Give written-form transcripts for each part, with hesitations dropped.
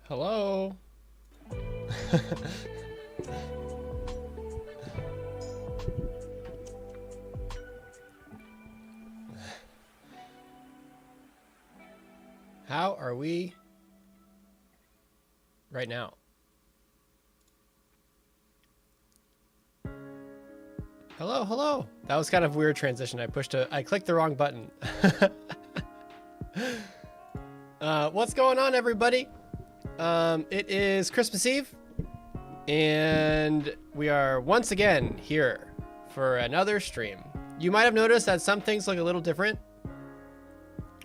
Hello? How are we right now? Hello, hello. That was kind of a weird transition. I clicked the wrong button. What's going on, everybody? It is Christmas Eve, and we are once again here for another stream. You might have noticed that some things look a little different.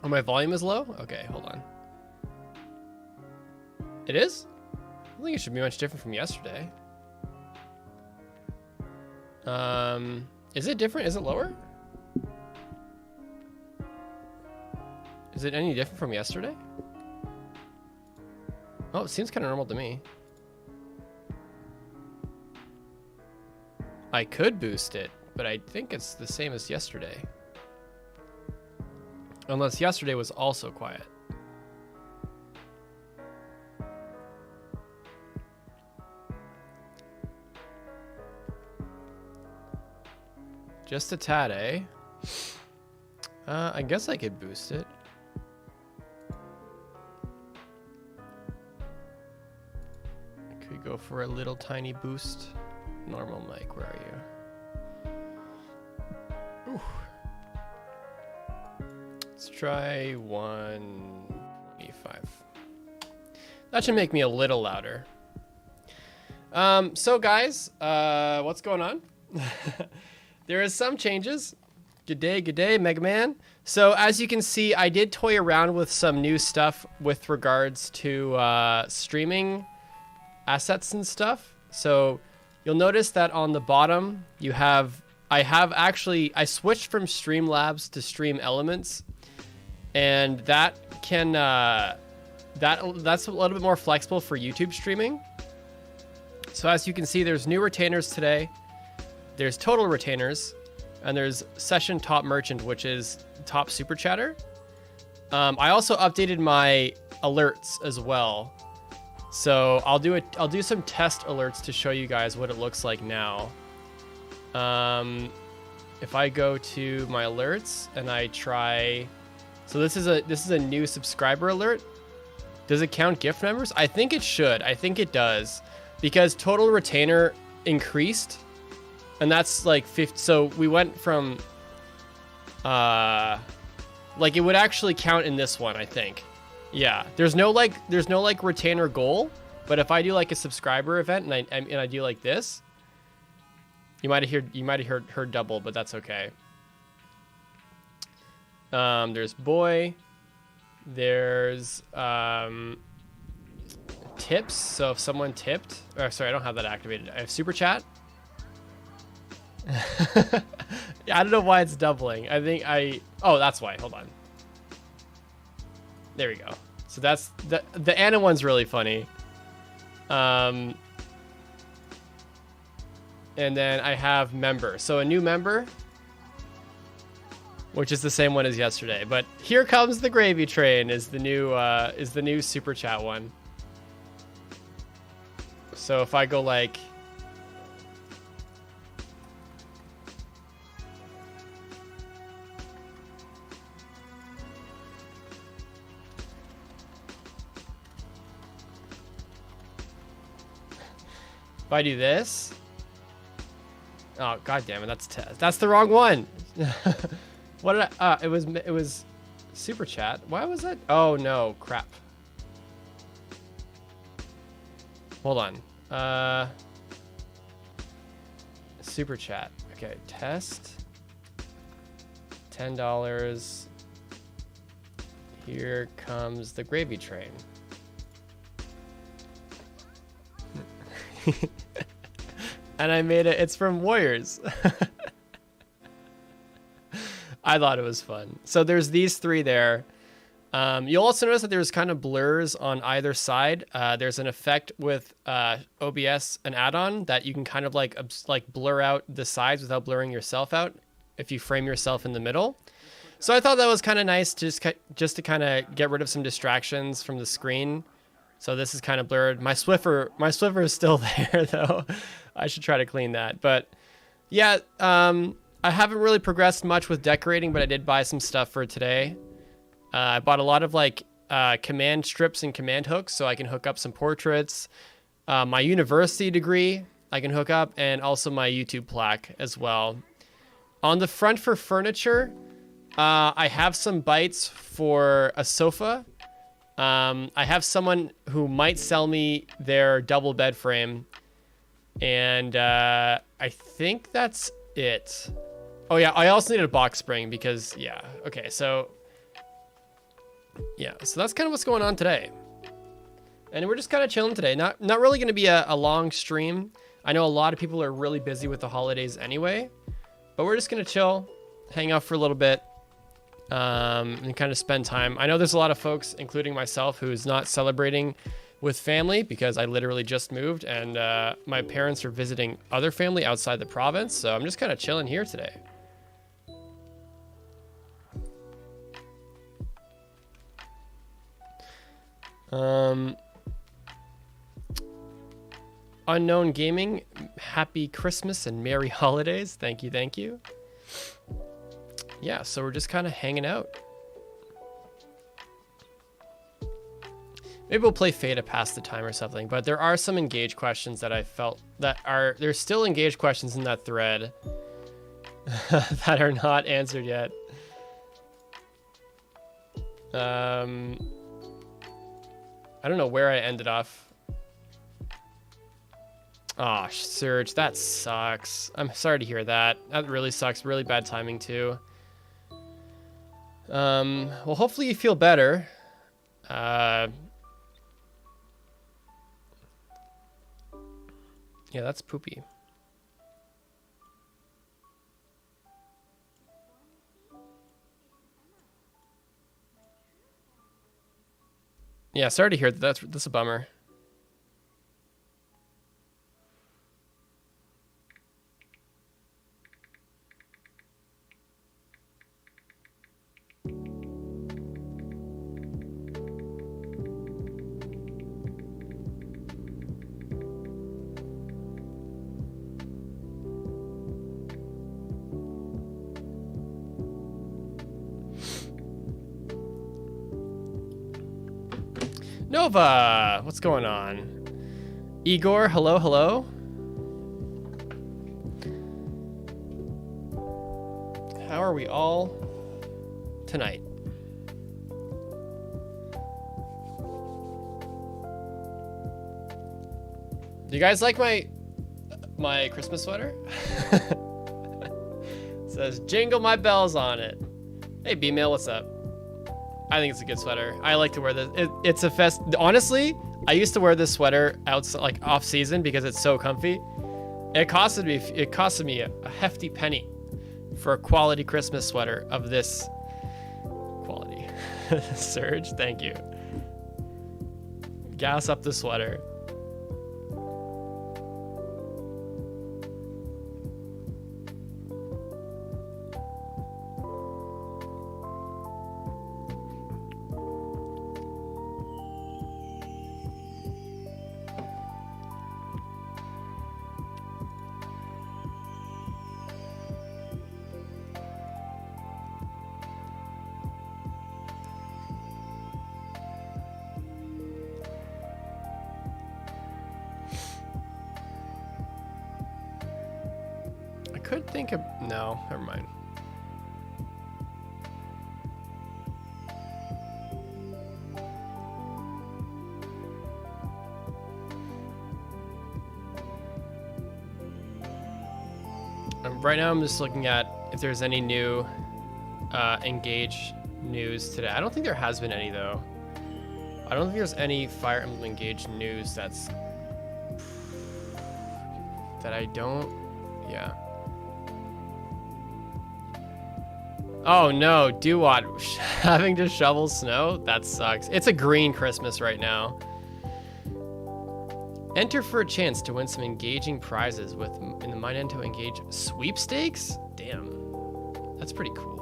Oh, my volume is low? Okay, hold on. It is? I don't think it should be much different from yesterday. Is it different? Is it lower? Is it any different from yesterday? Oh, it seems kind of normal to me. I could boost it, but I think it's the same as yesterday. Unless yesterday was also quiet. Just a tad, eh? I guess I could boost it. Could go for a little tiny boost. Normal mic, where are you? Ooh. Let's try 125. That should make me a little louder. So guys, what's going on? There is some changes. Good day, Mega Man. So as you can see, I did toy around with some new stuff with regards to streaming assets and stuff. So you'll notice that on the bottom, I switched from Streamlabs to Stream Elements, and that can that's a little bit more flexible for YouTube streaming. So as you can see, there's new retainers today. There's total retainers, and there's session top merchant, which is top super chatter. I also updated my alerts as well. So I'll do some test alerts to show you guys what it looks like now. If I go to my alerts and I try, so this is a new subscriber alert. Does it count gift members? I think it should. I think it does, because total retainer increased. And that's like 50. So we went from, like it would actually count in this one, I think. Yeah. There's no retainer goal, but if I do like a subscriber event and I do like this, you might have heard double, but that's okay. There's boy. There's tips. So if someone tipped, or sorry, I don't have that activated. I have super chat. Yeah, I don't know why it's doubling. Oh, that's why. Hold on. There we go. So that's the Anna one's really funny. And then I have member. So a new member, which is the same one as yesterday. But here comes the gravy train is the new super chat one. So if I go like, if I do this, oh god damn it, that's the wrong one. What did I? It was super chat. Why was that? Oh no, crap. Hold on. Super chat. Okay, test. $10. Here comes the gravy train. And I made it. It's from Warriors. I thought it was fun. So there's these three there. You'll also notice that there's kind of blurs on either side. There's an effect with OBS, an add-on that you can kind of like blur out the sides without blurring yourself out if you frame yourself in the middle. So I thought that was kind of nice, just to kind of get rid of some distractions from the screen. So this is kind of blurred. My Swiffer is still there though. I should try to clean that. But yeah, I haven't really progressed much with decorating, but I did buy some stuff for today. I bought a lot of like command strips and command hooks so I can hook up some portraits. My university degree I can hook up, and also my YouTube plaque as well. On the front for furniture, I have some bites for a sofa. I have someone who might sell me their double bed frame, and I think that's it. Oh yeah, I also needed a box spring because yeah. Okay, so yeah, so that's kind of what's going on today. And we're just kind of chilling today. Not really going to be a long stream. I know a lot of people are really busy with the holidays anyway, but we're just going to chill, hang out for a little bit, and kind of spend time. I know there's a lot of folks, including myself, who's not celebrating with family because I literally just moved, and my parents are visiting other family outside the province. So I'm just kind of chilling here today. Unknown Gaming, happy Christmas and merry holidays. Thank you. Yeah, so we're just kind of hanging out. Maybe we'll play Fate to pass the time or something, but there are some engage questions that I felt that there's still engaged questions in that thread that are not answered yet. I don't know where I ended off. Oh, Surge, that sucks. I'm sorry to hear that. That really sucks. Really bad timing too. Well, hopefully you feel better. Yeah, that's poopy. Yeah, sorry to hear that. That's a bummer. Nova, what's going on? Igor, hello. How are we all tonight? Do you guys like my Christmas sweater? It says jingle my bells on it. Hey B-Mail, what's up? I think it's a good sweater. I like to wear this. It's a fest. Honestly, I used to wear this sweater outside, like off season, because it's so comfy. It costed me a hefty penny for a quality Christmas sweater of this quality. Surge, thank you. Gas up the sweater. Could think of no, never mind. Right now I'm just looking at if there's any new Engage news today. I don't think there has been any though. I don't think there's any Fire Emblem Engage news that I don't. Yeah. Oh no, Duwat having to shovel snow? That sucks. It's a green Christmas right now. Enter for a chance to win some engaging prizes in the Minento Engage sweepstakes? Damn, that's pretty cool.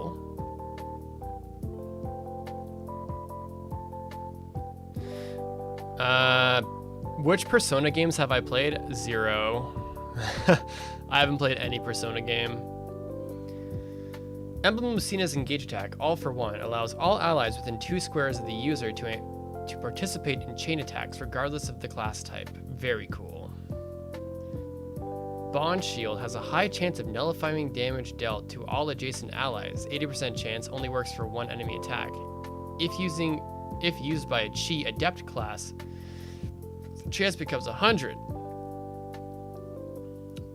Which Persona games have I played? 0. I haven't played any Persona game. Emblem Lucina's Engage attack, all for one, allows all allies within 2 squares of the user to participate in chain attacks regardless of the class type. Very cool. Bond Shield has a high chance of nullifying damage dealt to all adjacent allies. 80% chance, only works for 1 enemy attack. If used by a Chi Adept class, chance becomes 100.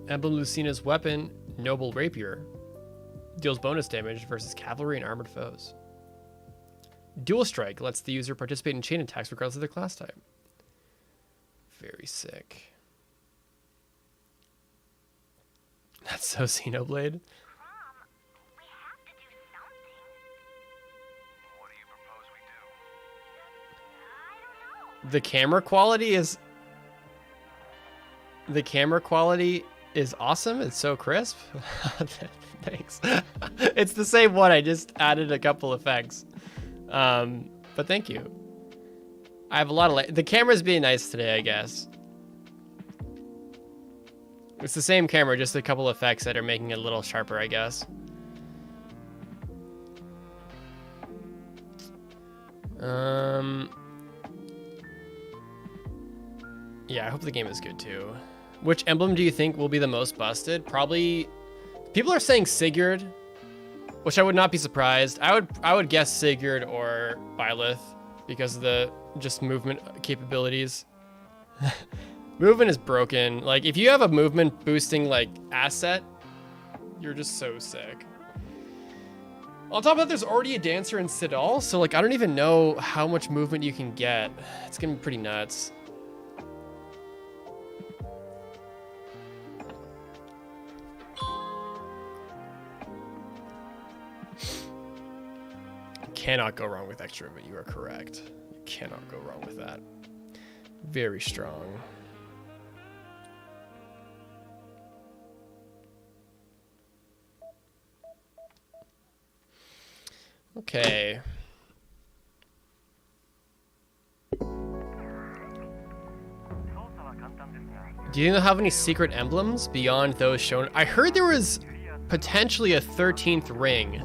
Emblem Lucina's weapon, Noble Rapier, deals bonus damage versus cavalry and armored foes. Dual Strike lets the user participate in chain attacks regardless of their class type. Very sick. That's so Xenoblade. The camera quality is awesome. It's so crisp. Thanks. It's the same one. I just added a couple effects. But thank you. I have a lot of the camera's being nice today, I guess. It's the same camera, just a couple effects that are making it a little sharper, I guess. Yeah, I hope the game is good too. Which emblem do you think will be the most busted? Probably, people are saying Sigurd, which I would not be surprised. I would guess Sigurd or Byleth because of the just movement capabilities. Movement is broken. Like, if you have a movement boosting like asset, you're just so sick. On top of that, there's already a dancer in Sidal, so like I don't even know how much movement you can get. It's gonna be pretty nuts. Cannot go wrong with extra, but you are correct. You cannot go wrong with that. Very strong. Okay. Do you have any secret emblems beyond those shown? I heard there was potentially a 13th ring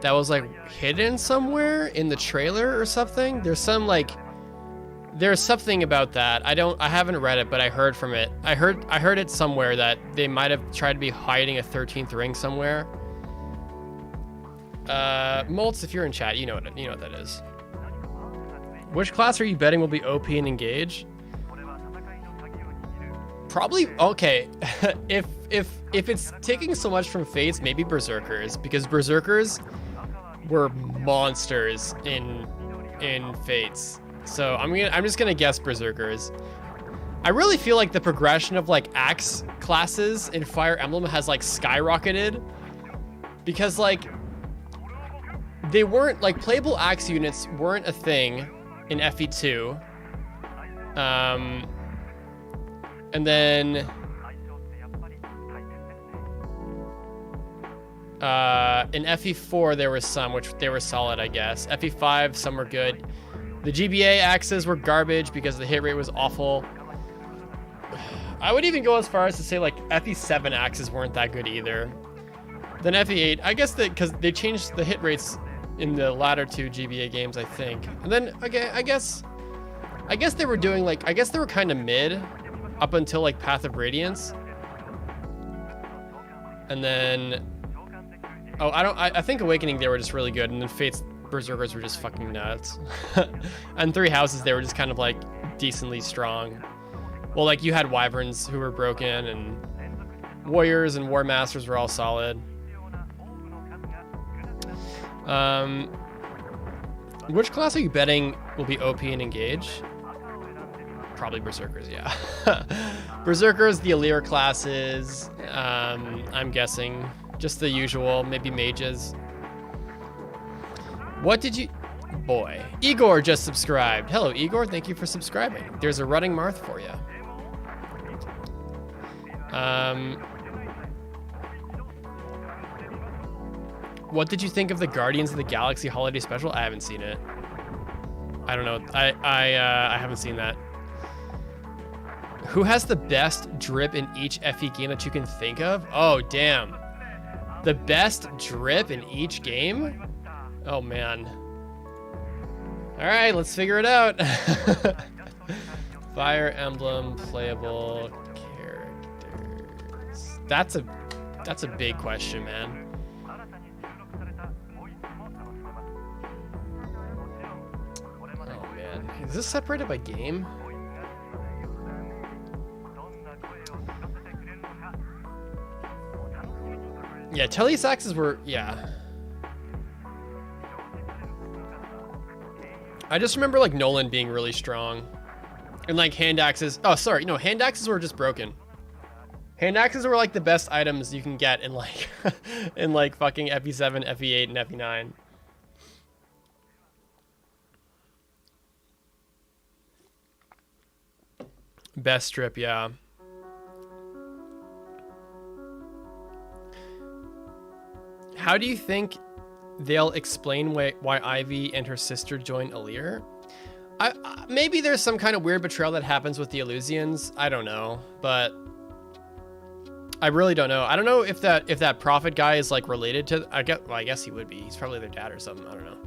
that was like hidden somewhere in the trailer or something. There's something about that. I haven't read it, but I heard from it. I heard it somewhere that they might have tried to be hiding a 13th ring somewhere. Moltz, if you're in chat, you know what that is. Which class are you betting will be OP and Engage? Probably, okay. if it's taking so much from Fates, maybe Berserkers, because Berserkers were monsters in Fates. So I'm just gonna guess Berserkers. I really feel like the progression of like axe classes in Fire Emblem has like skyrocketed, because like they weren't like playable axe units weren't a thing in FE2. And then in FE4 there was some which they were solid, I guess. FE5 some were good. The GBA axes were garbage because the hit rate was awful. I would even go as far as to say like FE7 axes weren't that good either. Then FE8, I guess that because they changed the hit rates in the latter 2 GBA games, I think. And then again, I guess they were doing like, I guess they were kind of mid up until like Path of Radiance. And then, I think Awakening they were just really good, and then Fate's Berserkers were just fucking nuts. And 3 Houses they were just kind of like decently strong. Well, like you had Wyverns who were broken, and Warriors and War Masters were all solid. Which class are you betting will be OP and Engage? Probably Berserkers, yeah. Berserkers, the Allure classes, I'm guessing. Just the usual, maybe mages. What did you... Boy. Igor just subscribed. Hello, Igor. Thank you for subscribing. There's a running Marth for you. What did you think of the Guardians of the Galaxy Holiday Special? I haven't seen it. I don't know. I haven't seen that. Who has the best drip in each FE game that you can think of? Oh, damn. The best drip in each game? Oh, man. All right, let's figure it out. Fire Emblem playable characters. That's a big question, man. Oh, man. Is this separated by game? Yeah, telesaxes were, yeah. I just remember like Nolan being really strong. And like hand axes. Oh, sorry. No, hand axes were just broken. Hand axes were like the best items you can get in like in like fucking FE7, FE8, and FE9. Best strip, yeah. How do you think they'll explain why Ivy and her sister join Alir? Maybe there's some kind of weird betrayal that happens with the Illusians. I don't know, but I really don't know. I don't know if that prophet guy is like related to. I guess he would be. He's probably their dad or something. I don't know.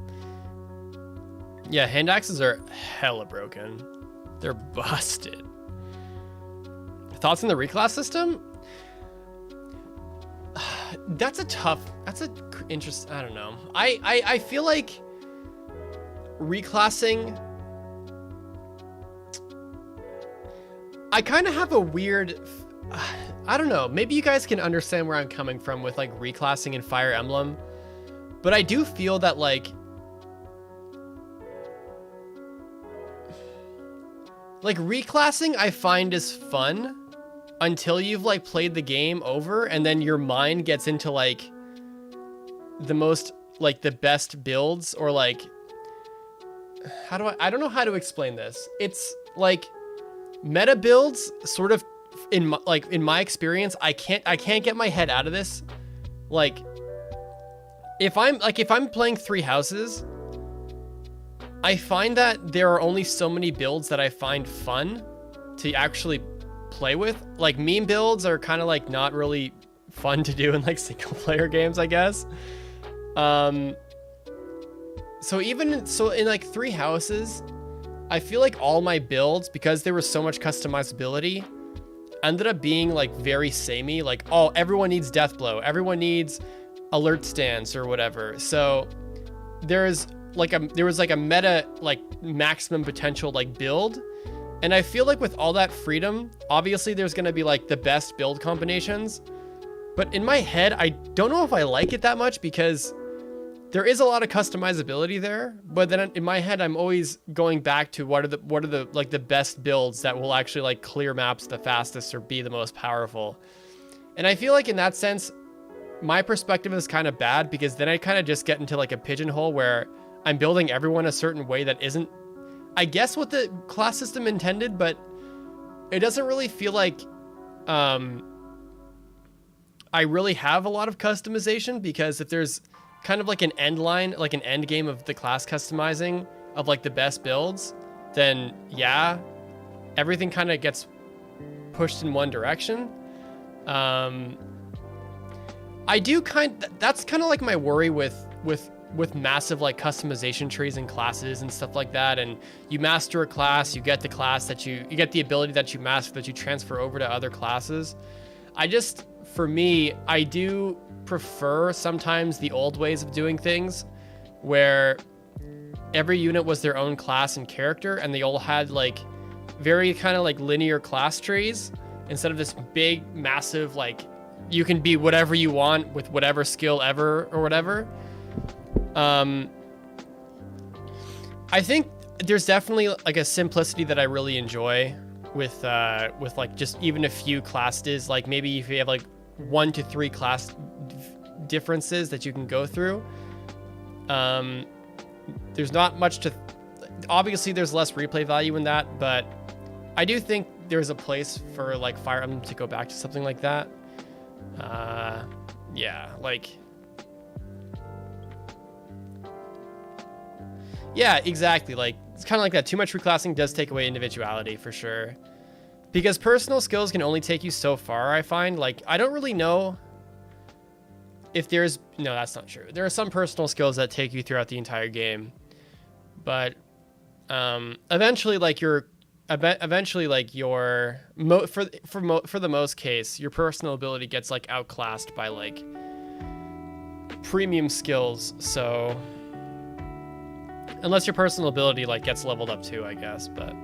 Yeah, hand axes are hella broken. They're busted. Thoughts on the reclass system? That's interest. I don't know. I feel like reclassing. I kind of have a weird. I don't know. Maybe you guys can understand where I'm coming from with like reclassing in Fire Emblem, but I do feel that like reclassing I find is fun until you've like played the game over and then your mind gets into like the most like the best builds or like I don't know how to explain this. It's like meta builds sort of in my experience, I can't get my head out of this. Like if I'm playing 3 houses, I find that there are only so many builds that I find fun to actually play with. Like meme builds are kind of like not really fun to do in like single player games, I guess. So in like 3 houses, I feel like all my builds, because there was so much customizability, ended up being like very samey. Like, oh, everyone needs death blow, everyone needs alert stance or whatever. So there was like a meta like maximum potential like build. And I feel like with all that freedom, obviously there's going to be like the best build combinations. But in my head, I don't know if I like it that much because there is a lot of customizability there. But then in my head, I'm always going back to what are the like the best builds that will actually like clear maps the fastest or be the most powerful. And I feel like in that sense, my perspective is kind of bad because then I kind of just get into like a pigeonhole where I'm building everyone a certain way that isn't, I guess, what the class system intended, but it doesn't really feel like I really have a lot of customization, because if there's kind of like an end line, like an end game of the class customizing of like the best builds, then yeah, everything kind of gets pushed in one direction. I do that's kind of like my worry with massive like customization trees and classes and stuff like that. And you master a class, you get the class that you get the ability that you master that you transfer over to other classes. For me, I do prefer sometimes the old ways of doing things where every unit was their own class and character, and they all had like very kind of like linear class trees instead of this big, massive, like you can be whatever you want with whatever skill ever or whatever. I think there's definitely like a simplicity that I really enjoy with like just even a few classes. Like maybe if you have like 1 to 3 class differences that you can go through. There's not much to, obviously there's less replay value in that, but I do think there's a place for like Fire Emblem to go back to something like that. Yeah, like, yeah, exactly. Like It's kind of like that. Too much reclassing does take away individuality for sure. Because personal skills can only take you so far, I find. Like, I don't really know if there's... No, that's not true. There are some personal skills that take you throughout the entire game. But eventually, like, for the most case, your personal ability gets, like, outclassed by, like, premium skills. So... Unless your personal ability, like, gets leveled up too, I guess. But,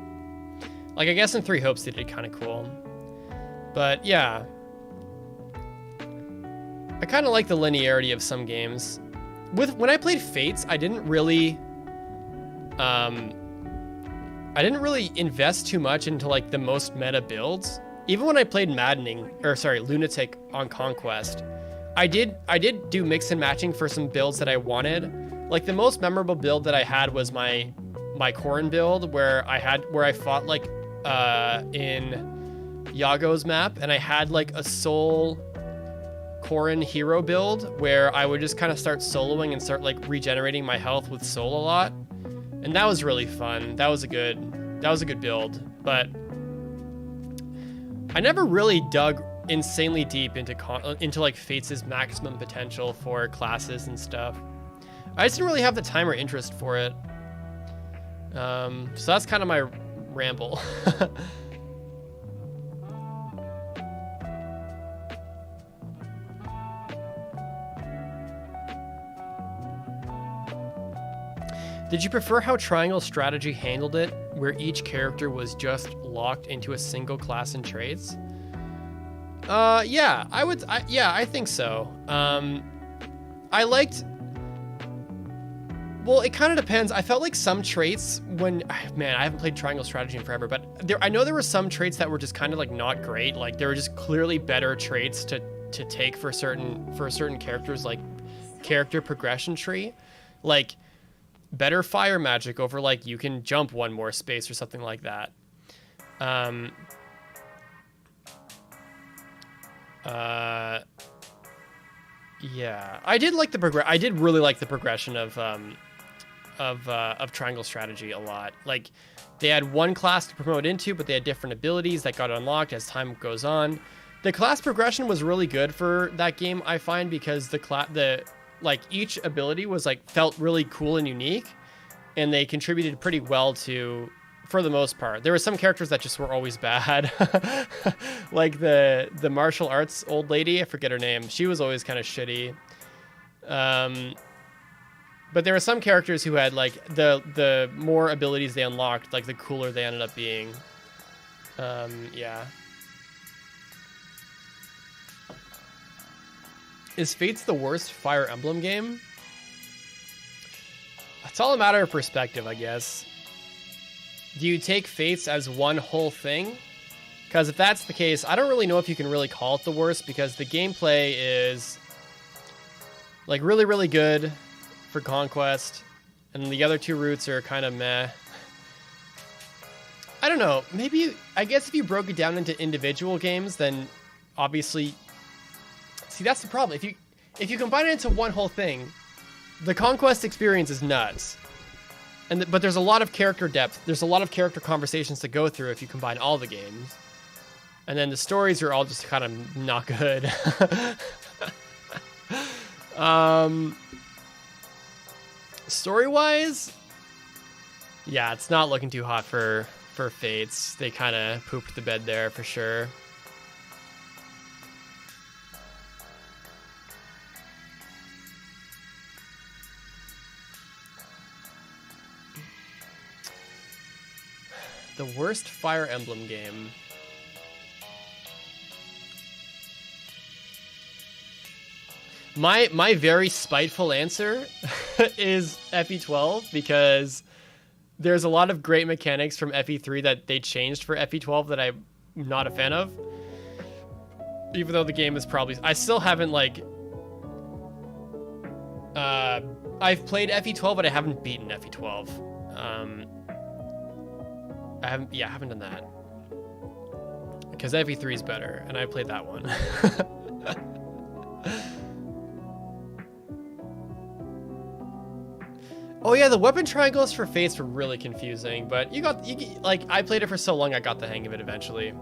like, I guess in Three Hopes they did kind of cool. But, yeah. I kind of like the linearity of some games. When I played Fates, I didn't really invest too much into, like, the most meta builds. Even when I played Lunatic on Conquest, I did do mix and matching for some builds that I wanted. Like, the most memorable build that I had was my Corrin build, where I fought, like, in Yago's map, and I had, like, a soul Corrin hero build where I would just kind of start soloing and start, like, regenerating my health with soul a lot. And that was really fun. That was a good build. But I never really dug insanely deep into like Fates' maximum potential for classes and stuff. I just didn't really have the time or interest for it. So that's kind of my ramble. Did you prefer how Triangle Strategy handled it, where each character was just locked into a single class and traits? Yeah, I think so. I liked... Well, it kind of depends. I felt like some traits man, I haven't played Triangle Strategy in forever, but I know there were some traits that were just kind of like not great. Like, there were just clearly better traits to take for certain characters, like character progression tree. Like, better fire magic over, like, you can jump one more space or something like that. Yeah, I did really like the progression of Triangle Strategy a lot. Like, they had one class to promote into, but they had different abilities that got unlocked as time goes on. The class progression was really good for that game, I find, because like, each ability was, like, felt really cool and unique, and they contributed pretty well to, for the most part. There were some characters that just were always bad. Like the martial arts old lady, I forget her name. She was always kind of shitty. But there were some characters who had, like, the more abilities they unlocked, like, the cooler they ended up being. Yeah. Is Fates the worst Fire Emblem game? It's all a matter of perspective, I guess. Do you take Fates as one whole thing? Because if that's the case, I don't really know if you can really call it the worst, because the gameplay is, like, really, really good for Conquest, and the other two routes are kind of meh. I don't know. Maybe, I guess if you broke it down into individual games, then obviously... See, that's the problem. If you combine it into one whole thing, the Conquest experience is nuts. But there's a lot of character depth. There's a lot of character conversations to go through if you combine all the games. And then the stories are all just kind of not good. Story-wise, yeah, it's not looking too hot for Fates. They kind of pooped the bed there for sure. The worst Fire Emblem game. My very spiteful answer is FE12, because there's a lot of great mechanics from FE3 that they changed for FE12 that I'm not a fan of. Even though the game is probably... I still haven't, like... I've played FE12, but I haven't beaten FE12. I haven't done that. Because FE3 is better, and I played that one. Oh yeah, the weapon triangles for Fates were really confusing, but like I played it for so long, I got the hang of it eventually.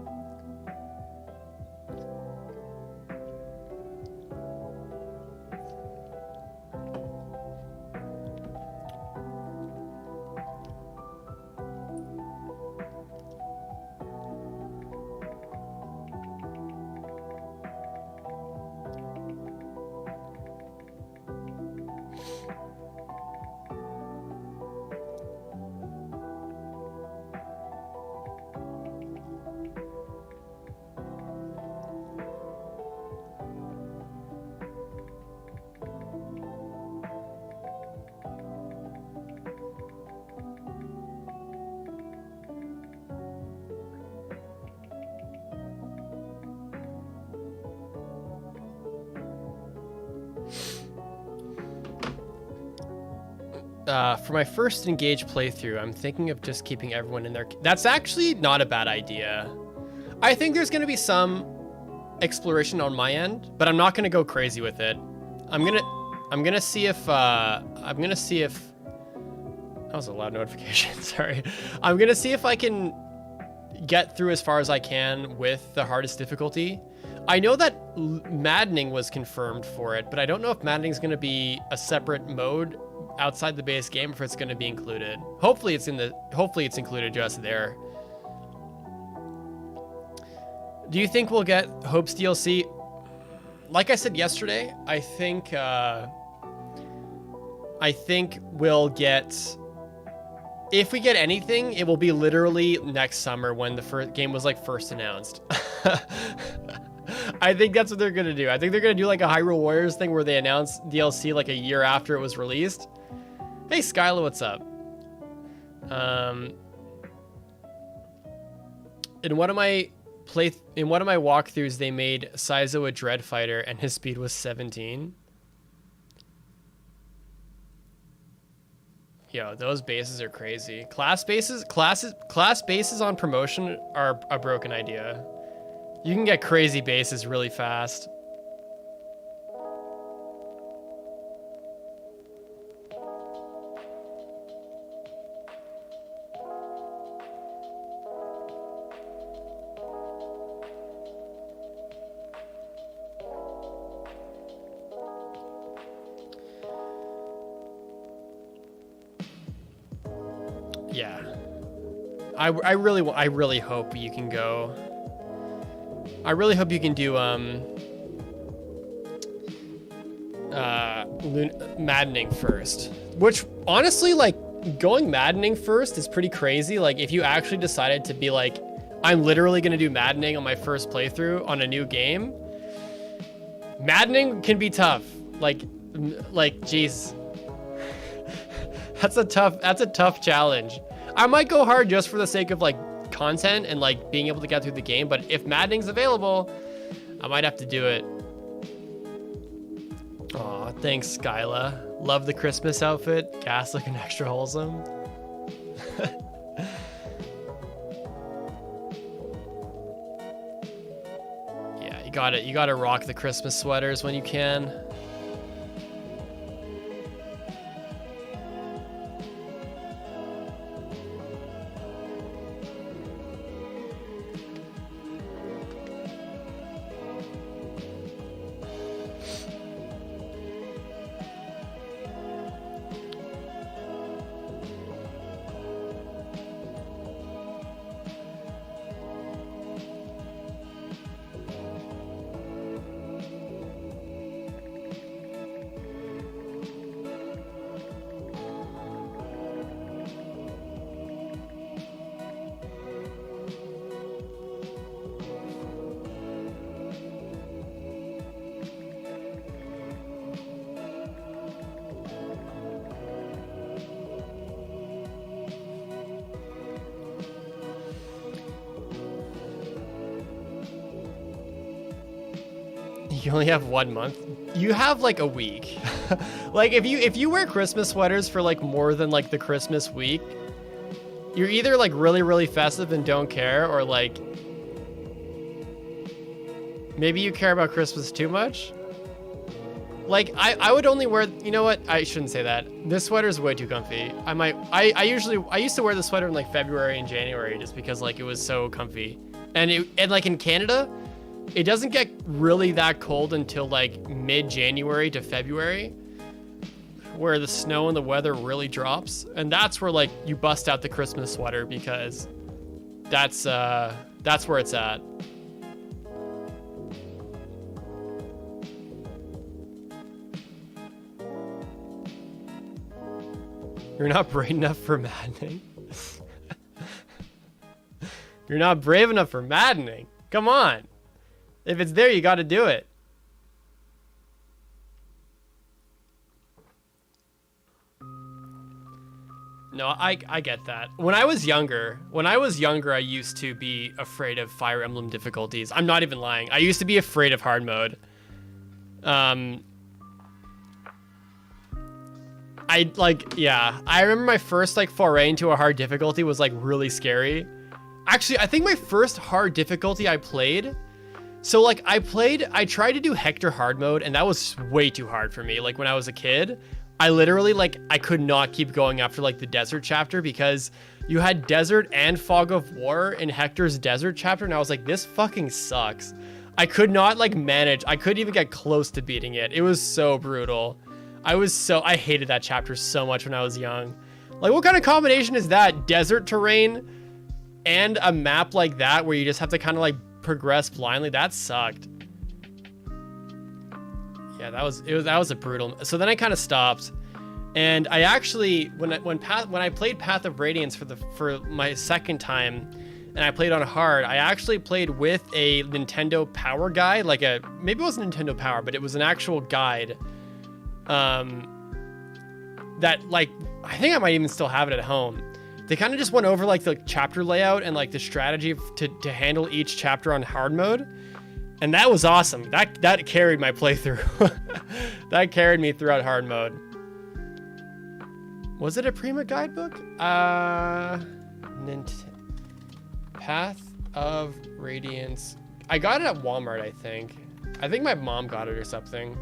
For my first Engage playthrough, I'm thinking of just keeping everyone in there. That's actually not a bad idea. I think there's going to be some exploration on my end, but I'm not going to go crazy with it. I'm gonna see if that was a loud notification. Sorry. I'm gonna see if I can get through as far as I can with the hardest difficulty. I know that maddening was confirmed for it, but I don't know if maddening is going to be a separate mode outside the base game, if it's going to be included. Hopefully it's included just there. Do you think we'll get Hope's DLC? Like I said yesterday, I think we'll get, if we get anything, it will be literally next summer when the first game was like first announced. I think that's what they're gonna do. I think they're gonna do like a Hyrule Warriors thing where they announce DLC like a year after it was released. Hey Skyla, what's up? In one of my walkthroughs, they made Saizo a Dread Fighter and his speed was 17. Yo, those bases are crazy. Class bases on promotion are a broken idea. You can get crazy bases really fast. Yeah. I really hope you can go. I really hope you can do maddening first. Which honestly, like, going maddening first is pretty crazy. Like, if you actually decided to be like, I'm literally gonna do maddening on my first playthrough on a new game, maddening can be tough. Like geez. That's a tough challenge. I might go hard just for the sake of like content and like being able to get through the game, but if maddening's available, I might have to do it. Aw, thanks Skyla. Love the Christmas outfit. Gas looking extra wholesome. Yeah, you gotta rock the Christmas sweaters when you can. You only have 1 month. You have like a week. Like if you wear Christmas sweaters for like more than like the Christmas week, you're either like really festive and don't care, or like maybe you care about Christmas too much. Like I would only wear, you know what? I shouldn't say that. This sweater is way too comfy. I used to wear the sweater in like February and January just because like it was so comfy. And like in Canada, it doesn't get really that cold until like mid-January to February, where the snow and the weather really drops. And that's where like you bust out the Christmas sweater because that's where it's at. You're not brave enough for maddening. You're not brave enough for maddening. Come on. If it's there, you got to do it. No, I get that. When I was younger, I used to be afraid of Fire Emblem difficulties. I'm not even lying. I used to be afraid of hard mode. I remember my first like foray into a hard difficulty was like really scary. Actually, I think my first hard difficulty I played, so like I tried to do Hector hard mode, and that was way too hard for me. Like when I was a kid, I literally like I could not keep going after like the desert chapter because you had desert and fog of war in Hector's desert chapter, and I was like, this fucking sucks. I could not like manage. I couldn't even get close to beating it. It was so brutal. I hated that chapter so much when I was young. Like, what kind of combination is that? Desert terrain and a map like that where you just have to kind of like progress blindly. That sucked. Yeah, that was a brutal. So then I kind of stopped, and I actually when I played Path of Radiance for my second time, and I played on hard, I actually played with a Nintendo Power guide, maybe it wasn't Nintendo Power, but it was an actual guide. That like I think I might even still have it at home. They kind of just went over like the chapter layout and like the strategy to handle each chapter on hard mode, and that was awesome. That carried my playthrough. That carried me throughout hard mode. Was it a Prima guidebook? Path of Radiance. I got it at Walmart, I think. I think my mom got it or something.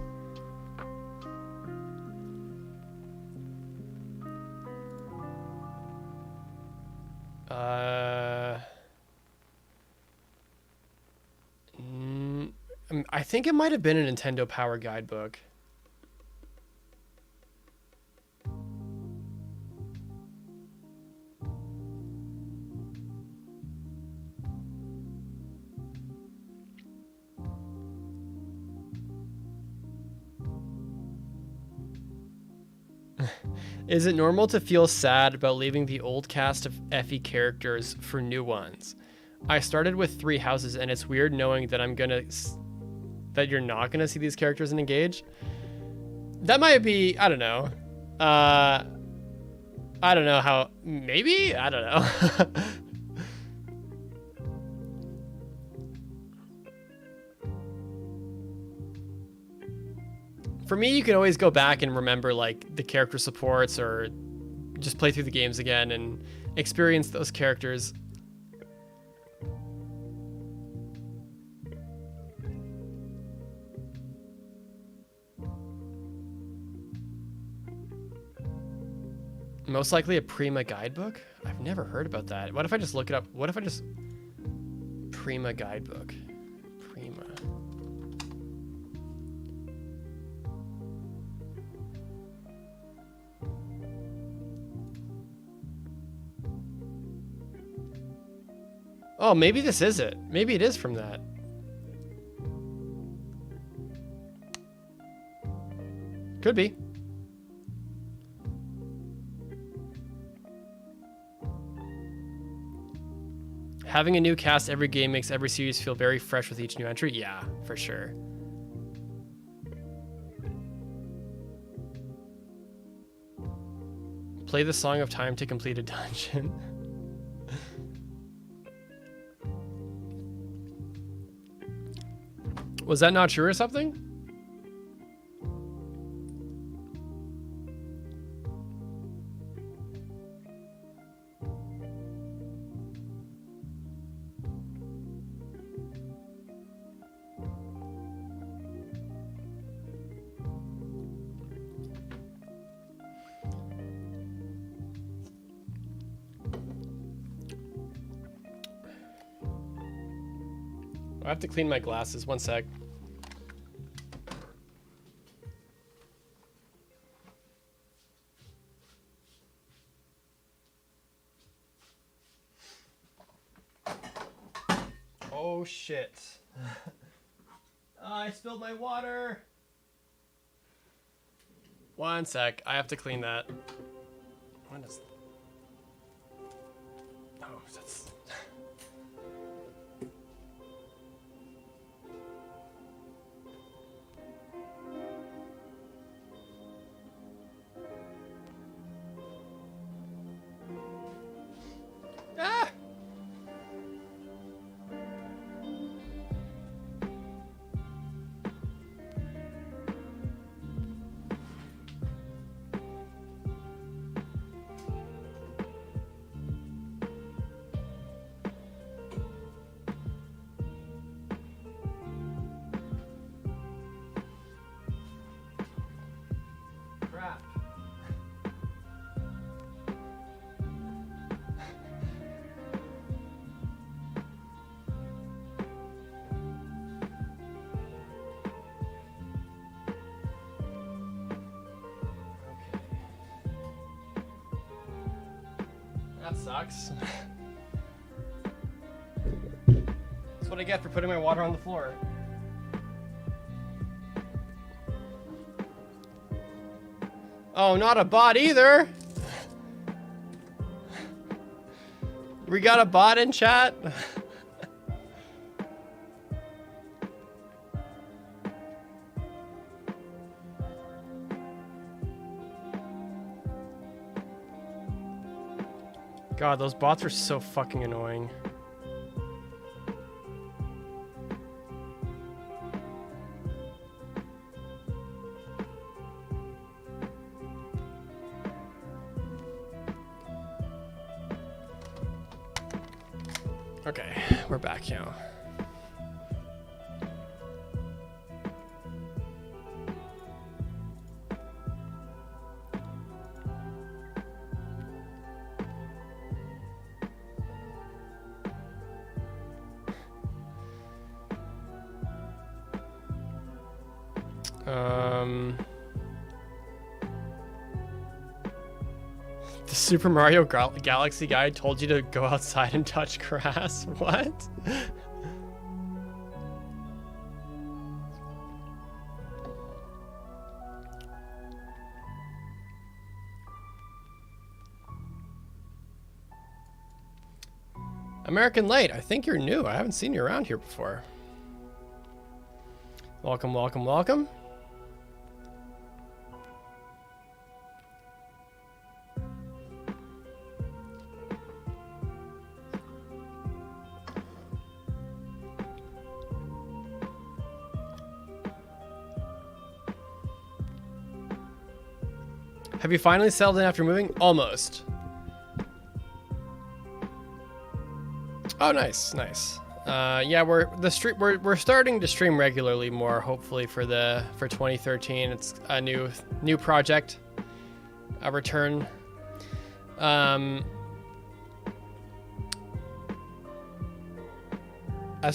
I think it might have been a Nintendo Power guidebook. Is it normal to feel sad about leaving the old cast of FE characters for new ones? I started with 3 houses, and it's weird knowing that that you're not gonna see these characters in Engage. That might be, I don't know. I don't know how, maybe? I don't know. For me, you can always go back and remember like the character supports or just play through the games again and experience those characters. Most likely a Prima guidebook? I've never heard about that. What if I just look it up? What if I just... Prima guidebook. Prima. Oh, maybe this is it. Maybe it is from that. Could be. Having a new cast every game makes every series feel very fresh with each new entry. Yeah, for sure. Play the Song of Time to complete a dungeon. Was that not true or something? I have to clean my glasses. One sec. Oh shit. I spilled my water. One sec. I have to clean that. What is... Oh, that's... Ah! Crap. That sucks. That's what I get for putting my water on the floor. Oh, not a bot either. We got a bot in chat. God, those bots are so fucking annoying. Okay, we're back now. The Super Mario Galaxy guy told you to go outside and touch grass? What? American Light, I think you're new. I haven't seen you around here before. Welcome, welcome, welcome. Have you finally settled in after moving? Almost. Oh, nice, nice. Yeah, we're starting to stream regularly more. Hopefully for 2013, it's a new project, a return. As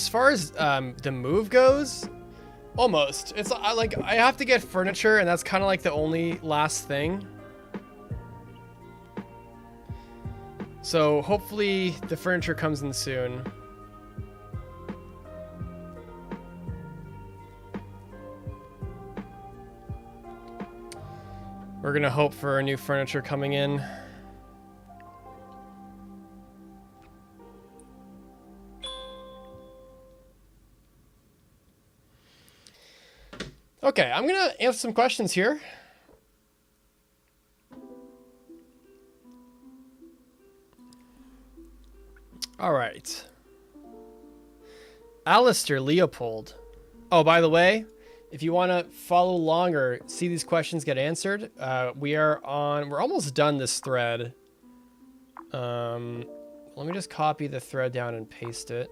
far as the move goes, almost. It's like I have to get furniture, and that's kind of like the only last thing. So hopefully the furniture comes in soon. We're gonna hope for a new furniture coming in. Okay, I'm gonna answer some questions here. All right. Alistair Leopold. Oh, by the way, if you want to follow along or see these questions get answered, we're almost done this thread. Let me just copy the thread down and paste it.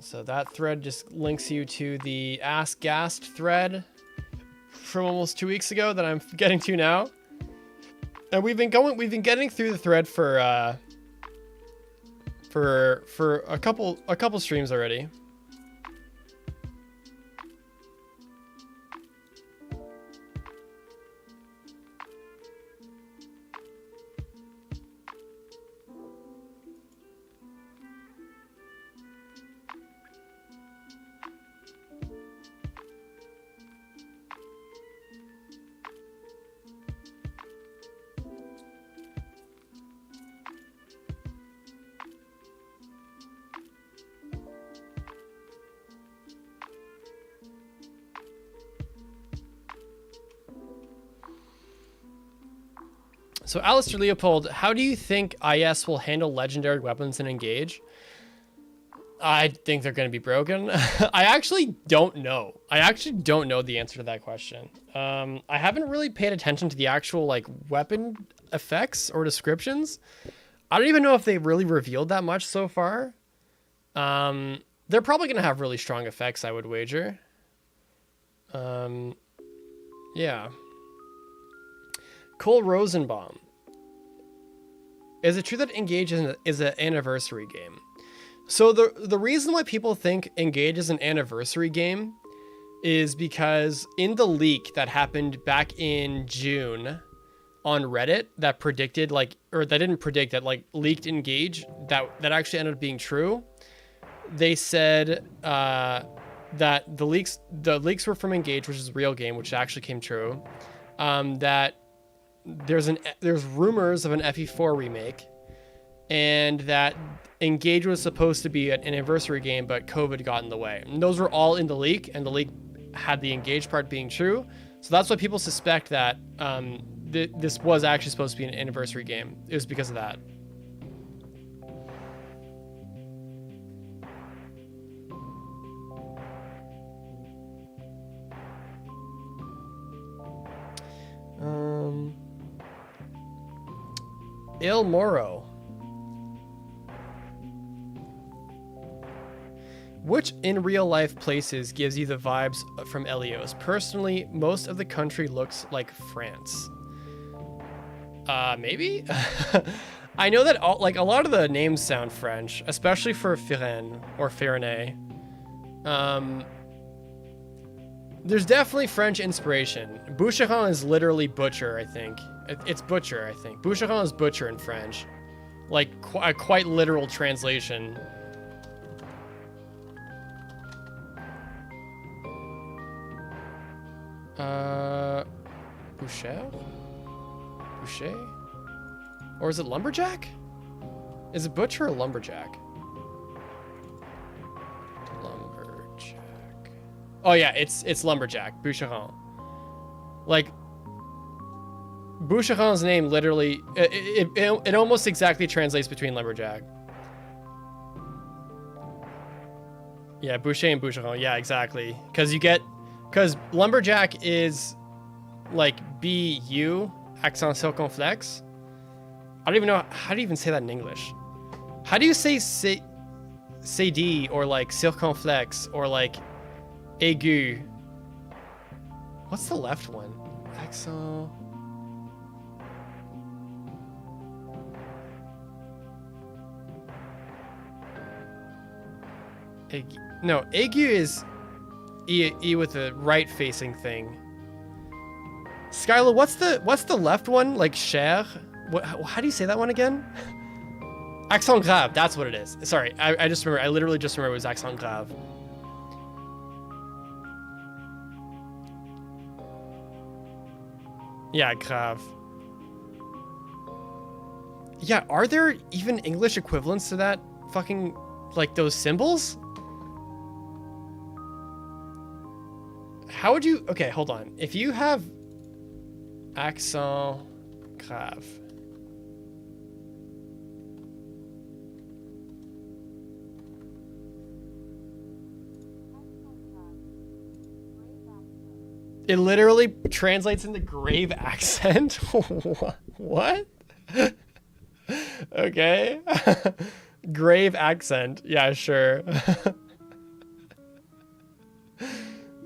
So that thread just links you to the Ask Gast thread from almost 2 weeks ago that I'm getting to now. And we've been getting through the thread for for a couple streams already. So Alistair Leopold, how do you think IS will handle legendary weapons in Engage? I think they're going to be broken. I actually don't know. I actually don't know the answer to that question. I haven't really paid attention to the actual like weapon effects or descriptions. I don't even know if they really revealed that much so far. They're probably going to have really strong effects, I would wager. Yeah. Cole Rosenbaum. Is it true that Engage is an anniversary game? So the reason why people think Engage is an anniversary game is because in the leak that happened back in June on Reddit that predicted like, or that didn't predict, that like leaked Engage, that actually ended up being true. They said that the leaks were from Engage, which is a real game, which actually came true. That there's rumors of an FE4 remake, and that Engage was supposed to be an anniversary game, but COVID got in the way. And those were all in the leak, and the leak had the Engage part being true. So that's why people suspect that this was actually supposed to be an anniversary game. It was because of that. Il Moro. Which in real life places gives you the vibes from Elios? Personally, most of the country looks like France. Maybe? I know that like a lot of the names sound French, especially for Firenze or Firenze. There's definitely French inspiration. Boucheron is literally butcher, I think. It's butcher, I think. Boucheron is butcher in French. Like, a quite literal translation. Boucher? Boucher? Or is it lumberjack? Is it butcher or lumberjack? Lumberjack. Oh yeah, it's lumberjack. Boucheron. Like, Boucheron's name literally, it almost exactly translates between lumberjack. Yeah, Boucher and Boucheron. Yeah, exactly. Because lumberjack is like BU, accent circonflexe. I don't even know, how do you even say that in English? How do you say CD or like circonflexe or like aigu? What's the left one? Accent. No, aigu is E with the right facing thing. Skylar, what's the left one? Like cher? How do you say that one again? Accent grave, that's what it is. Sorry, I just remember, I literally just remember it was accent grave. Yeah, grave. Yeah, are there even English equivalents to that fucking, like those symbols? How would you, okay, hold on. If you have accent grave. It literally translates into grave accent. What? Okay. Grave accent. Yeah, sure.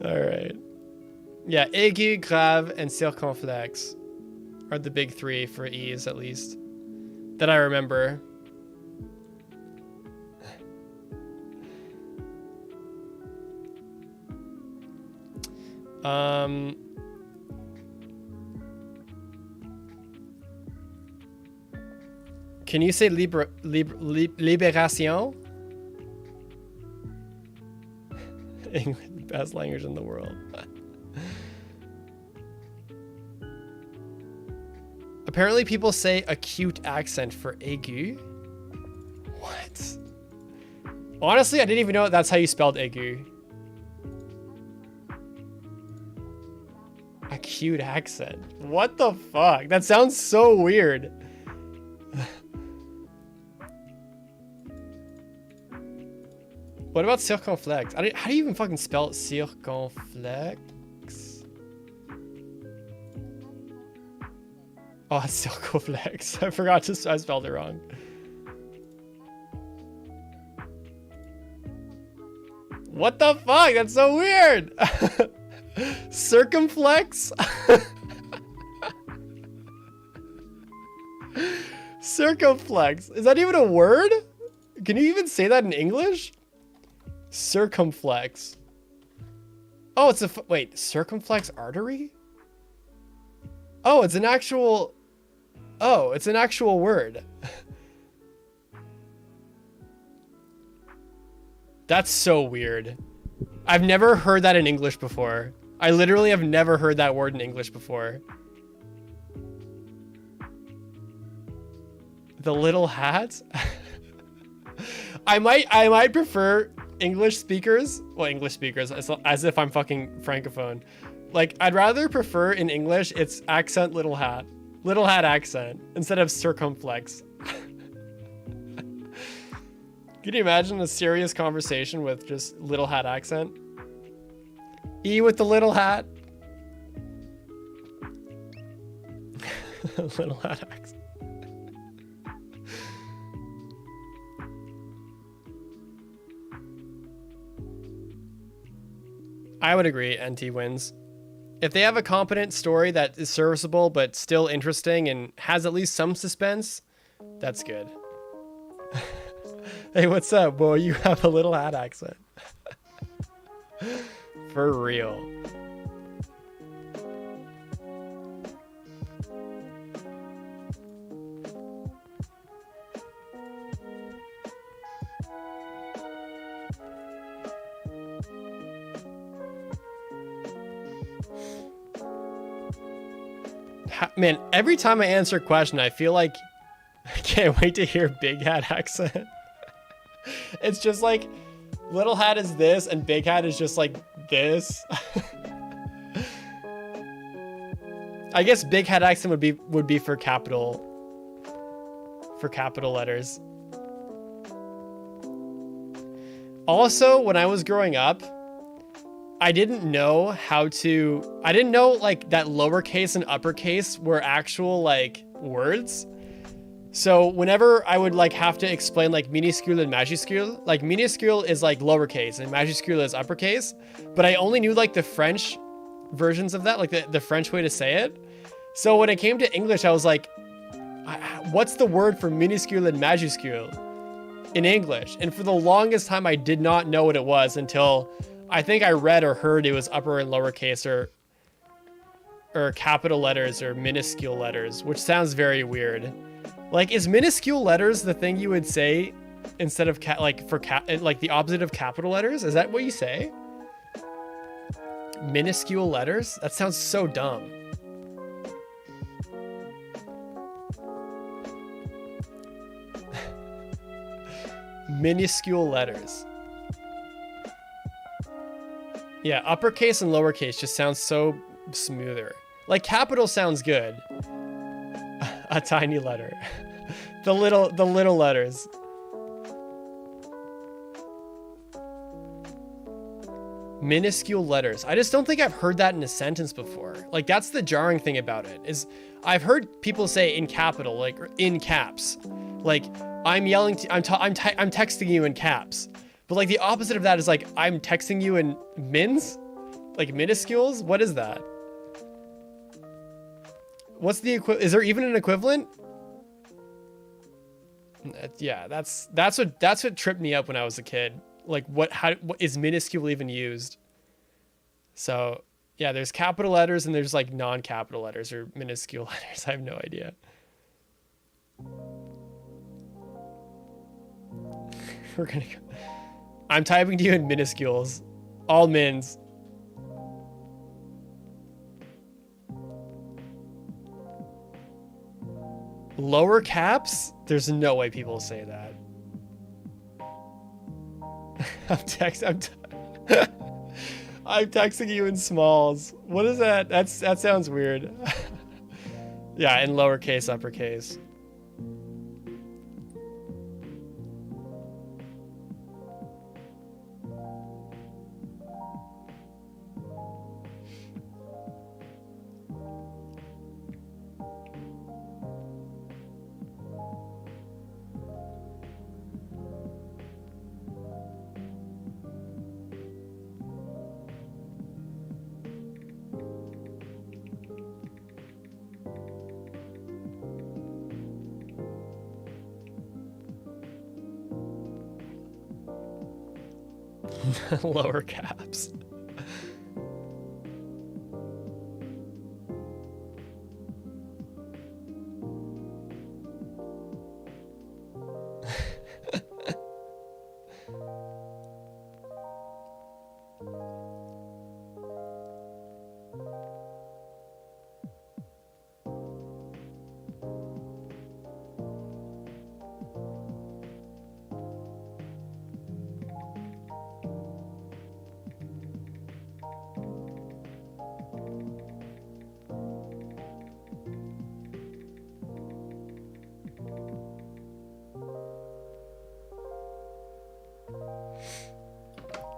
All right. Yeah, aigu, grave, and circonflexe are the big three for E's, at least, that I remember. Um, can you say libération? English, best language in the world. Apparently people say acute accent for aigu. What? Honestly, I didn't even know that's how you spelled aigu. Acute accent. What the fuck? That sounds so weird. What about circonflexe? How do you even fucking spell circonflexe? Oh, it's circonflexe. I forgot I spelled it wrong. What the fuck? That's so weird. Circumflex? Circumflex. Is that even a word? Can you even say that in English? Circumflex. Oh, it's a wait, circumflex artery? Oh, it's an actual word. That's so weird. I've never heard that in English before. I literally have never heard that word in English before. The little hat? I might prefer English speakers. Well, English speakers, as if I'm fucking francophone. Like, I'd rather prefer in English, it's accent little hat. Little hat accent instead of circumflex. Can you imagine a serious conversation with just little hat accent? E with the little hat. Little hat accent. I would agree, NT wins. If they have a competent story that is serviceable but still interesting and has at least some suspense, that's good. Hey, what's up, boy? You have a little hat accent. For real. Man, every time I answer a question, I feel like I can't wait to hear big hat accent. It's just like little hat is this and big hat is just like this. I guess big hat accent would be for capital letters. Also, when I was growing up, I didn't know like that lowercase and uppercase were actual like words. So whenever I would like have to explain like minuscule and majuscule, like minuscule is like lowercase and majuscule is uppercase, but I only knew like the French versions of that, like the French way to say it. So when it came to English, I was like, what's the word for minuscule and majuscule in English? And for the longest time, I did not know what it was until I think I read or heard it was upper and lowercase or capital letters or minuscule letters, which sounds very weird. Like, is minuscule letters the thing you would say instead of like the opposite of capital letters? Is that what you say? Minuscule letters? That sounds so dumb. Minuscule letters. Yeah, uppercase and lowercase just sounds so smoother. Like capital sounds good. A tiny letter. The little letters. Minuscule letters. I just don't think I've heard that in a sentence before. Like that's the jarring thing about it is I've heard people say in capital, like or in caps. Like I'm yelling I'm texting you in caps. But like the opposite of that is like I'm texting you in mins? Like minuscules? What is that? What's the is there even an equivalent? Yeah, that's what tripped me up when I was a kid. Like what is minuscule even used? So Yeah, there's capital letters and there's like non-capital letters or minuscule letters. I have no idea. We're gonna go. I'm typing to you in minuscules. All mins. Lower caps? There's no way people say that. I'm texting you in smalls. What is that? That sounds weird. Yeah, in lowercase, uppercase. Lower caps.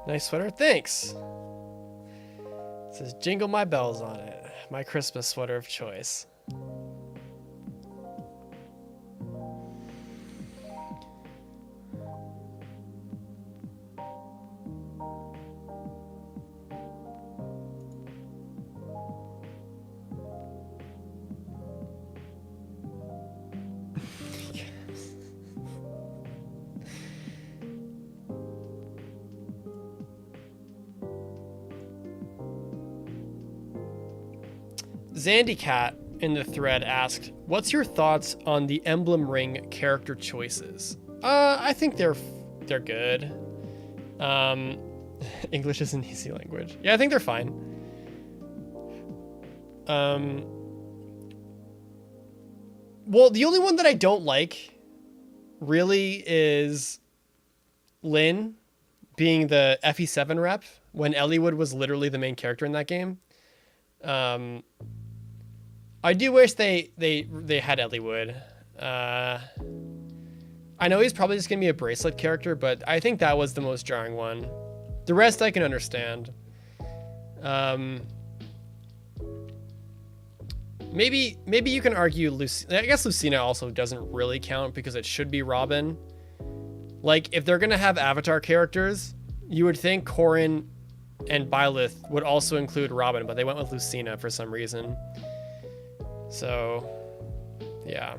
Nice sweater, thanks. It says Jingle My Bells on it. My Christmas sweater of choice. Zandy Cat in the thread asked, "What's your thoughts on the Emblem Ring character choices?" I think they're good. English is an easy language. Yeah, I think they're fine. Well, the only one that I don't like really is Lynn being the FE7 rep when Elliewood was literally the main character in that game. I do wish they had Elliewood. I know he's probably just gonna be a bracelet character, but I think that was the most jarring one. The rest I can understand. Maybe you can argue I guess Lucina also doesn't really count because it should be Robin. Like, if they're gonna have Avatar characters, you would think Corrin and Byleth would also include Robin, but they went with Lucina for some reason. So, yeah.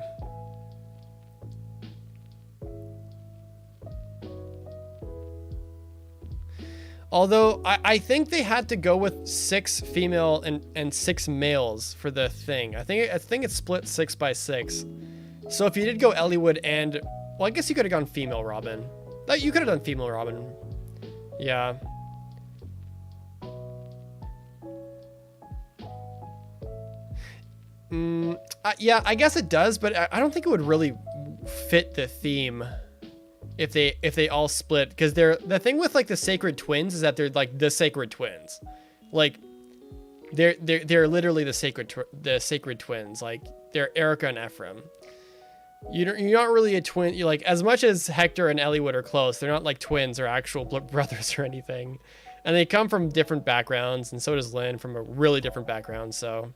Although, I think they had to go with 6 female and 6 males for the thing. I think it's split 6 by 6. So if you did go Elliewood and... Well, I guess you could have gone female Robin. You could have done female Robin. Yeah. Yeah, I guess it does, but I don't think it would really fit the theme if they all split, because the thing with like the Sacred Twins is that they're like the Sacred Twins, like they're literally the Sacred Twins, like they're Erica and Ephraim. You're not really a twin. You like, as much as Hector and Elliewood are close, they're not like twins or actual brothers or anything, and they come from different backgrounds, and so does Lynn from a really different background. So.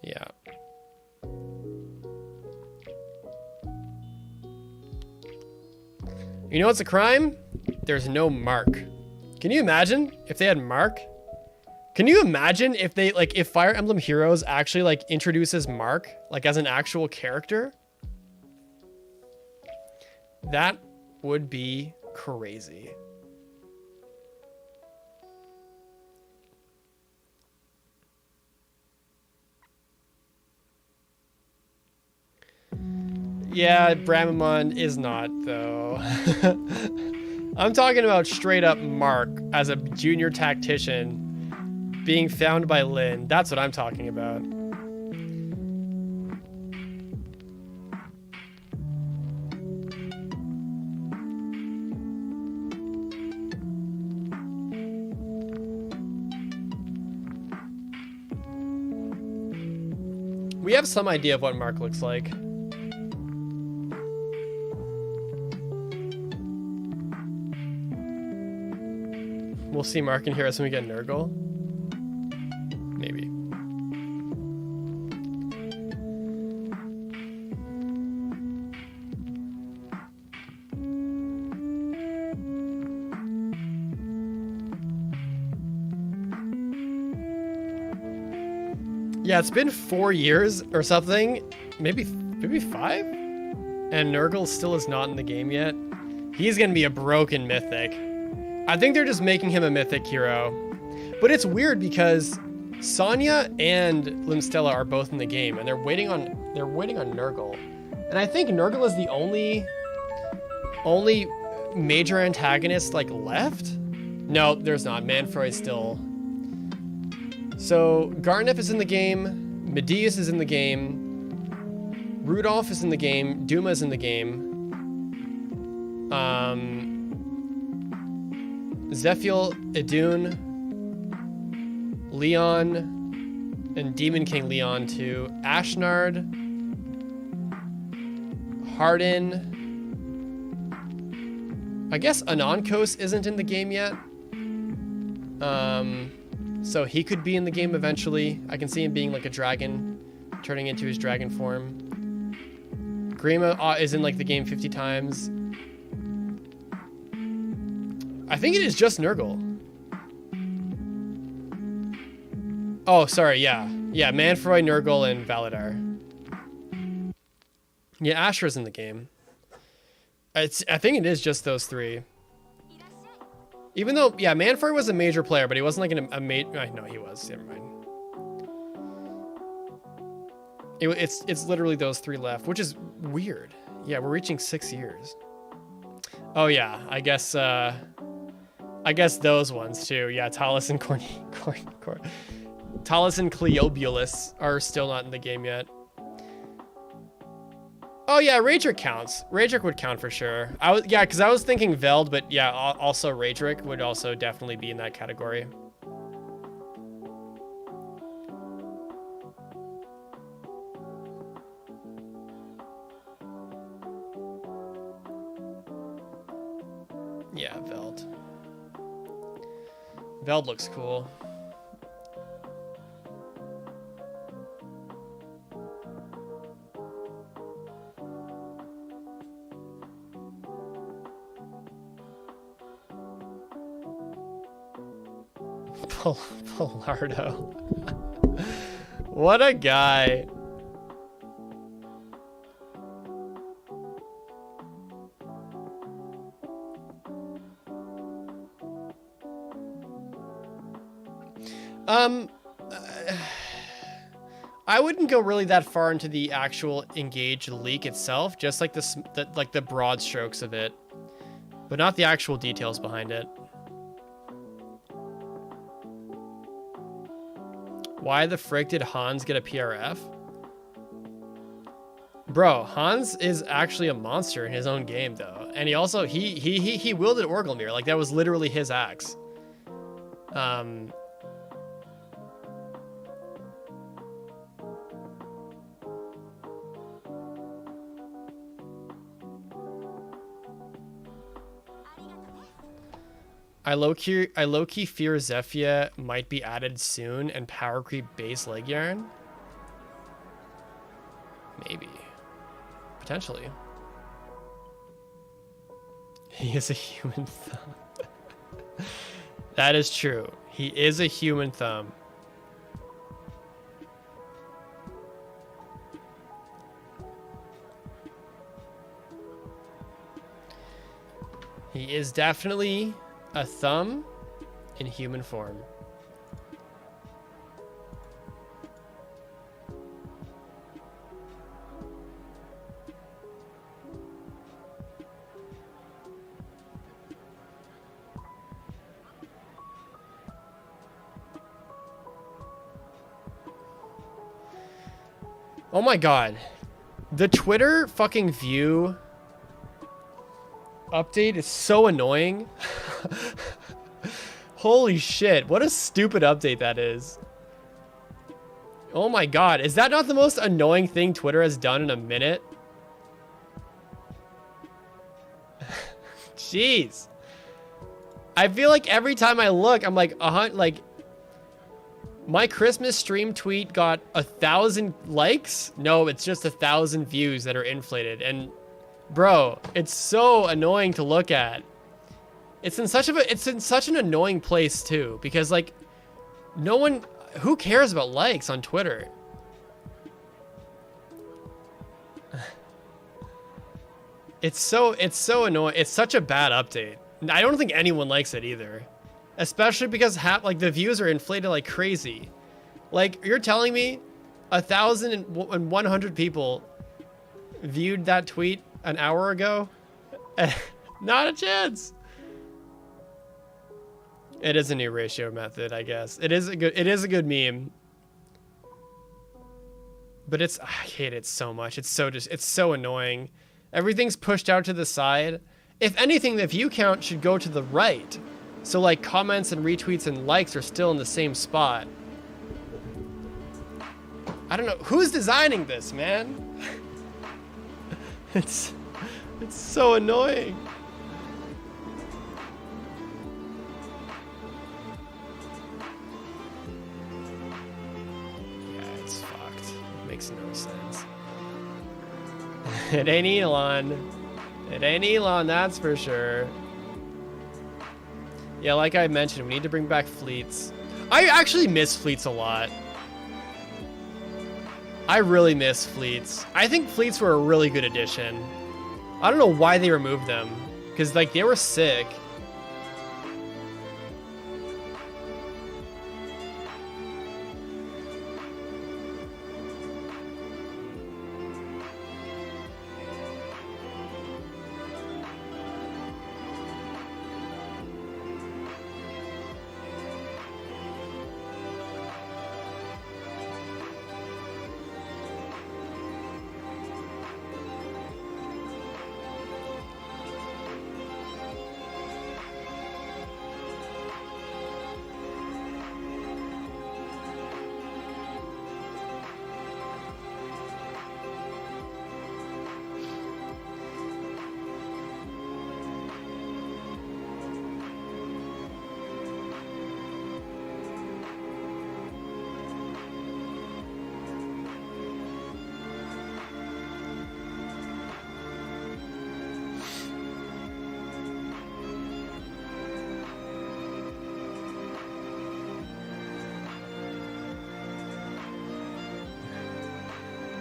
Yeah. You know what's a crime? There's no Mark. Can you imagine if they had Mark? Can you imagine if they if Fire Emblem Heroes actually like introduces Mark like as an actual character? That would be crazy. Yeah, Bramamon is not, though. I'm talking about straight up Mark as a junior tactician being found by Lynn. That's what I'm talking about. We have some idea of what Mark looks like. We'll see Mark in here as we get Nurgle. Maybe. Yeah, it's been 4 years or something. Maybe 5? And Nurgle still is not in the game yet. He's gonna be a broken mythic. I think they're just making him a mythic hero. But it's weird because Sonya and Limstella are both in the game and they're waiting on Nurgle. And I think Nurgle is the only major antagonist like left? No, there's not. Manfroy's still. So Garnef is in the game, Medeus is in the game, Rudolph is in the game, Duma's in the game. Zephiel, Idun, Leon, and Demon King Leon too. Ashnard, Hardin. I guess Anonkos isn't in the game yet. So he could be in the game eventually. I can see him being like a dragon, turning into his dragon form. Grima is in like the game 50 times. I think it is just Nurgle. Oh, sorry, yeah. Yeah, Manfroy, Nurgle, and Valadar. Yeah, Asher's in the game. I think it is just those three. Even though, yeah, Manfroy was a major player, but he wasn't like a major... No, he was. Never mind. It's literally those three left, which is weird. Yeah, we're reaching 6 years. Oh, yeah. I guess those ones, too. Yeah, Talus and Talus and Cleobulus are still not in the game yet. Oh yeah, Raedric counts. Raedric would count for sure. Because I was thinking Veld, but yeah, also Raedric would also definitely be in that category. Yeah, Veld. Veld looks cool. Pilardo. What a guy. I wouldn't go really that far into the actual Engage leak itself, just like the broad strokes of it, but not the actual details behind it. Why the frick did Hans get a PRF? Bro, Hans is actually a monster in his own game though. And he also, he wielded Orgelmir. Like that was literally his axe. I low-key fear Zephyr might be added soon and power creep base leg yarn. Maybe. Potentially. He is a human thumb. That is true. He is a human thumb. He is definitely a thumb in human form. Oh my god. The Twitter fucking view update is so annoying. Holy shit, what a stupid update that is. Oh my god, is that not the most annoying thing Twitter has done in a minute? Jeez. I feel like every time I look, I'm like, my Christmas stream tweet got 1,000 likes? No, it's just 1,000 views that are inflated. And bro, it's so annoying to look at. It's in such an annoying place too, because like no one, who cares about likes on Twitter? It's so annoying. It's such a bad update. I don't think anyone likes it either. Especially because like the views are inflated like crazy. Like you're telling me 1,100 people viewed that tweet an hour ago? Not a chance. It is a new ratio method, I guess. It is a good meme. But I hate it so much. It's so annoying. Everything's pushed out to the side. If anything, the view count should go to the right. So like comments and retweets and likes are still in the same spot. I don't know. Who's designing this, man? It's so annoying. Yeah, it's fucked. It makes no sense. It ain't Elon. It ain't Elon, that's for sure. Yeah, like I mentioned, we need to bring back fleets. I actually miss fleets a lot. I really miss fleets. I think fleets were a really good addition. I don't know why they removed them, because like they were sick.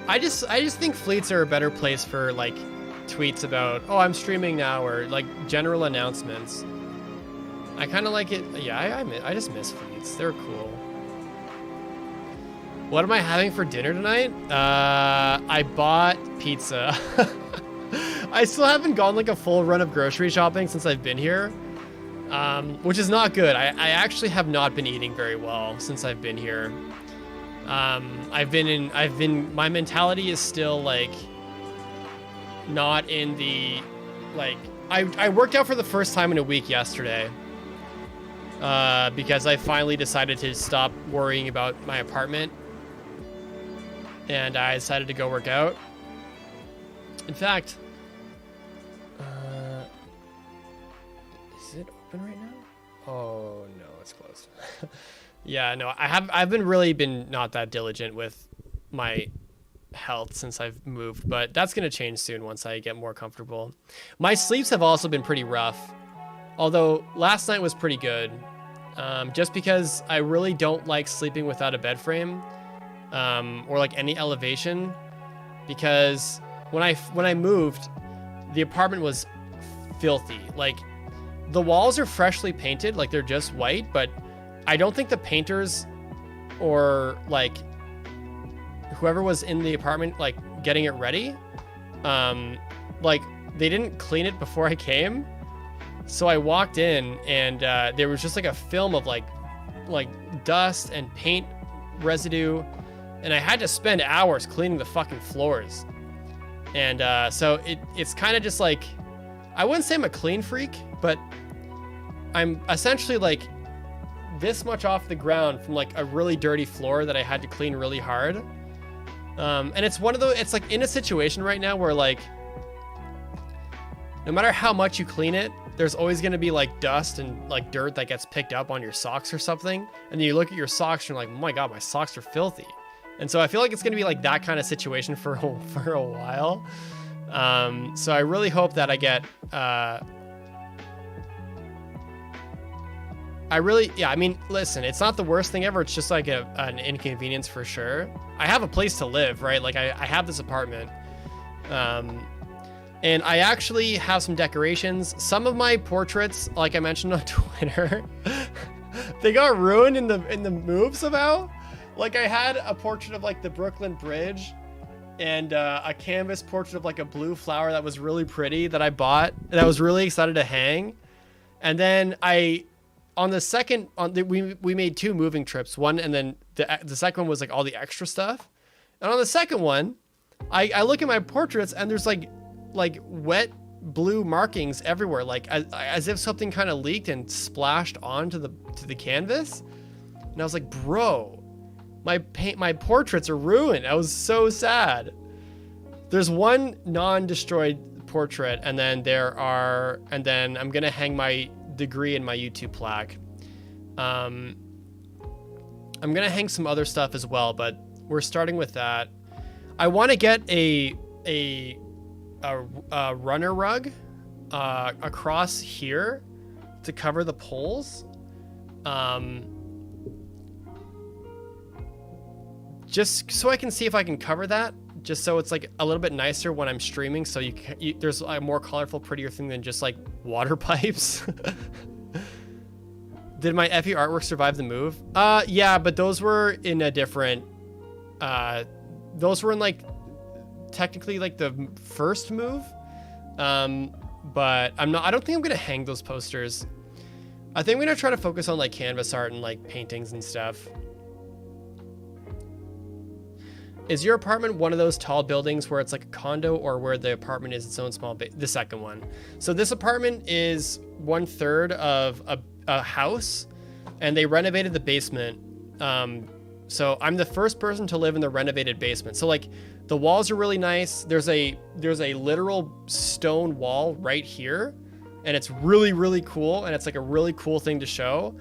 I just think fleets are a better place for like tweets about, oh, I'm streaming now, or like general announcements. I kind of like it. Yeah, I just miss fleets. They're cool. What am I having for dinner tonight? I bought pizza. I still haven't gone like a full run of grocery shopping since I've been here, which is not good. I actually have not been eating very well since I've been here. My mentality is still like not in the, like, I worked out for the first time in a week yesterday, because I finally decided to stop worrying about my apartment, and I decided to go work out. In fact, is it open right now? Oh no, it's closed. Yeah, no, I've been not that diligent with my health since I've moved, but that's going to change soon once I get more comfortable. My sleeps have also been pretty rough, although last night was pretty good, just because I really don't like sleeping without a bed frame, or like any elevation, because when I moved, the apartment was filthy. Like the walls are freshly painted, like they're just white, but I don't think the painters or like whoever was in the apartment like getting it ready, like they didn't clean it before I came. So I walked in and there was just like a film of like dust and paint residue and I had to spend hours cleaning the fucking floors. And so it's kind of just like, I wouldn't say I'm a clean freak, but I'm essentially like this much off the ground from like a really dirty floor that I had to clean really hard. And it's one of those, it's like in a situation right now where like, no matter how much you clean it, there's always going to be like dust and like dirt that gets picked up on your socks or something. And then you look at your socks and you're like, oh my God, my socks are filthy. And so I feel like it's going to be like that kind of situation for a while. So I really hope that I get, I mean, listen, it's not the worst thing ever. It's just like an inconvenience for sure. I have a place to live, right? Like I have this apartment. And I actually have some decorations. Some of my portraits, like I mentioned on Twitter, they got ruined in the move somehow. Like I had a portrait of like the Brooklyn Bridge and a canvas portrait of like a blue flower that was really pretty that I bought and I was really excited to hang. And then we made 2 moving trips. One, and then the second one was like all the extra stuff. And on the second one, I look at my portraits and there's like wet blue markings everywhere, like as if something kind of leaked and splashed onto the canvas. And I was like, bro, my portraits are ruined. I was so sad. There's one non-destroyed portrait, and then I'm gonna hang my degree in my YouTube plaque. I'm gonna hang some other stuff as well, but we're starting with that. I want to get a runner rug across here to cover the poles, just so I can see if I can cover that, just so it's like a little bit nicer when I'm streaming, so there's a more colorful, prettier thing than just like water pipes. Did my FE artwork survive the move? Yeah, but those were in a different those were in like technically like the first move, but I don't think I'm gonna hang those posters. I think I'm gonna try to focus on like canvas art and like paintings and stuff. Is your apartment one of those tall buildings where it's like a condo, or where the apartment is its own small the second one? So this apartment is 1/3 of a house, and they renovated the basement. So I'm the first person to live in the renovated basement. So like the walls are really nice. There's a literal stone wall right here, and it's really, really cool. And it's like a really cool thing to show.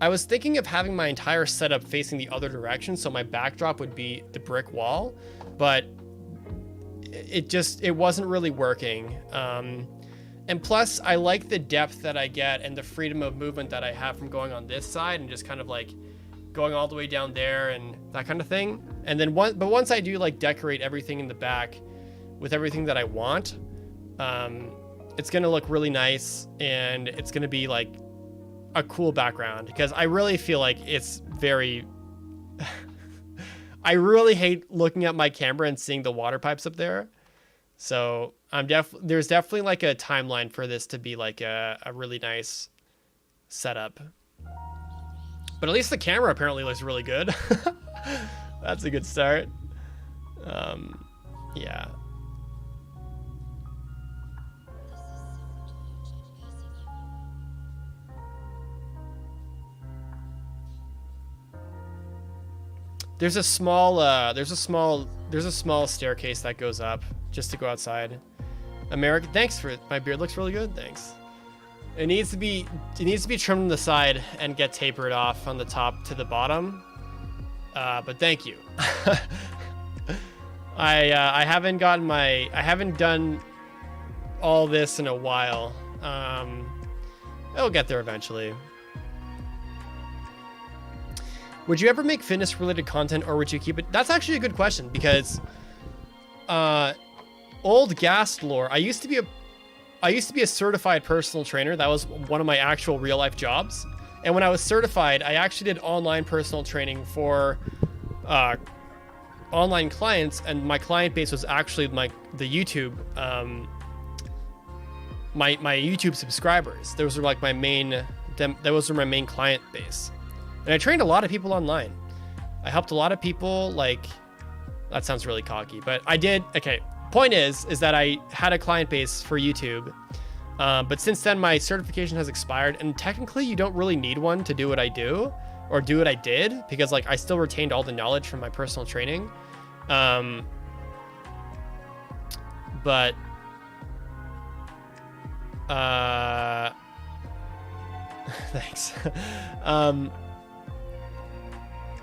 I was thinking of having my entire setup facing the other direction, so my backdrop would be the brick wall, but it wasn't really working. And plus, I like the depth that I get and the freedom of movement that I have from going on this side and just kind of like going all the way down there and that kind of thing. And then once I do like decorate everything in the back with everything that I want, it's gonna look really nice, and it's gonna be like a cool background, because I really feel like it's very I really hate looking at my camera and seeing the water pipes up there. So there's definitely like a timeline for this to be like a really nice setup. But at least the camera apparently looks really good. That's a good start. Yeah. There's a small staircase that goes up just to go outside. Thanks for my beard looks really good. Thanks. It needs to be trimmed on the side and get tapered off on the top to the bottom. But thank you. I haven't done all this in a while. It'll get there eventually. Would you ever make fitness related content, or would you keep it? That's actually a good question, because old Gast lore, I used to be a certified personal trainer. That was one of my actual real life jobs. And when I was certified, I actually did online personal training for online clients, and my client base was actually my YouTube subscribers. Those were like my main client base. And I trained a lot of people online. I helped a lot of people like That sounds really cocky, but I did. Okay. Point is that I had a client base for YouTube. But since then my certification has expired, and technically you don't really need one to do what I do or do what I did, because like I still retained all the knowledge from my personal training. But thanks.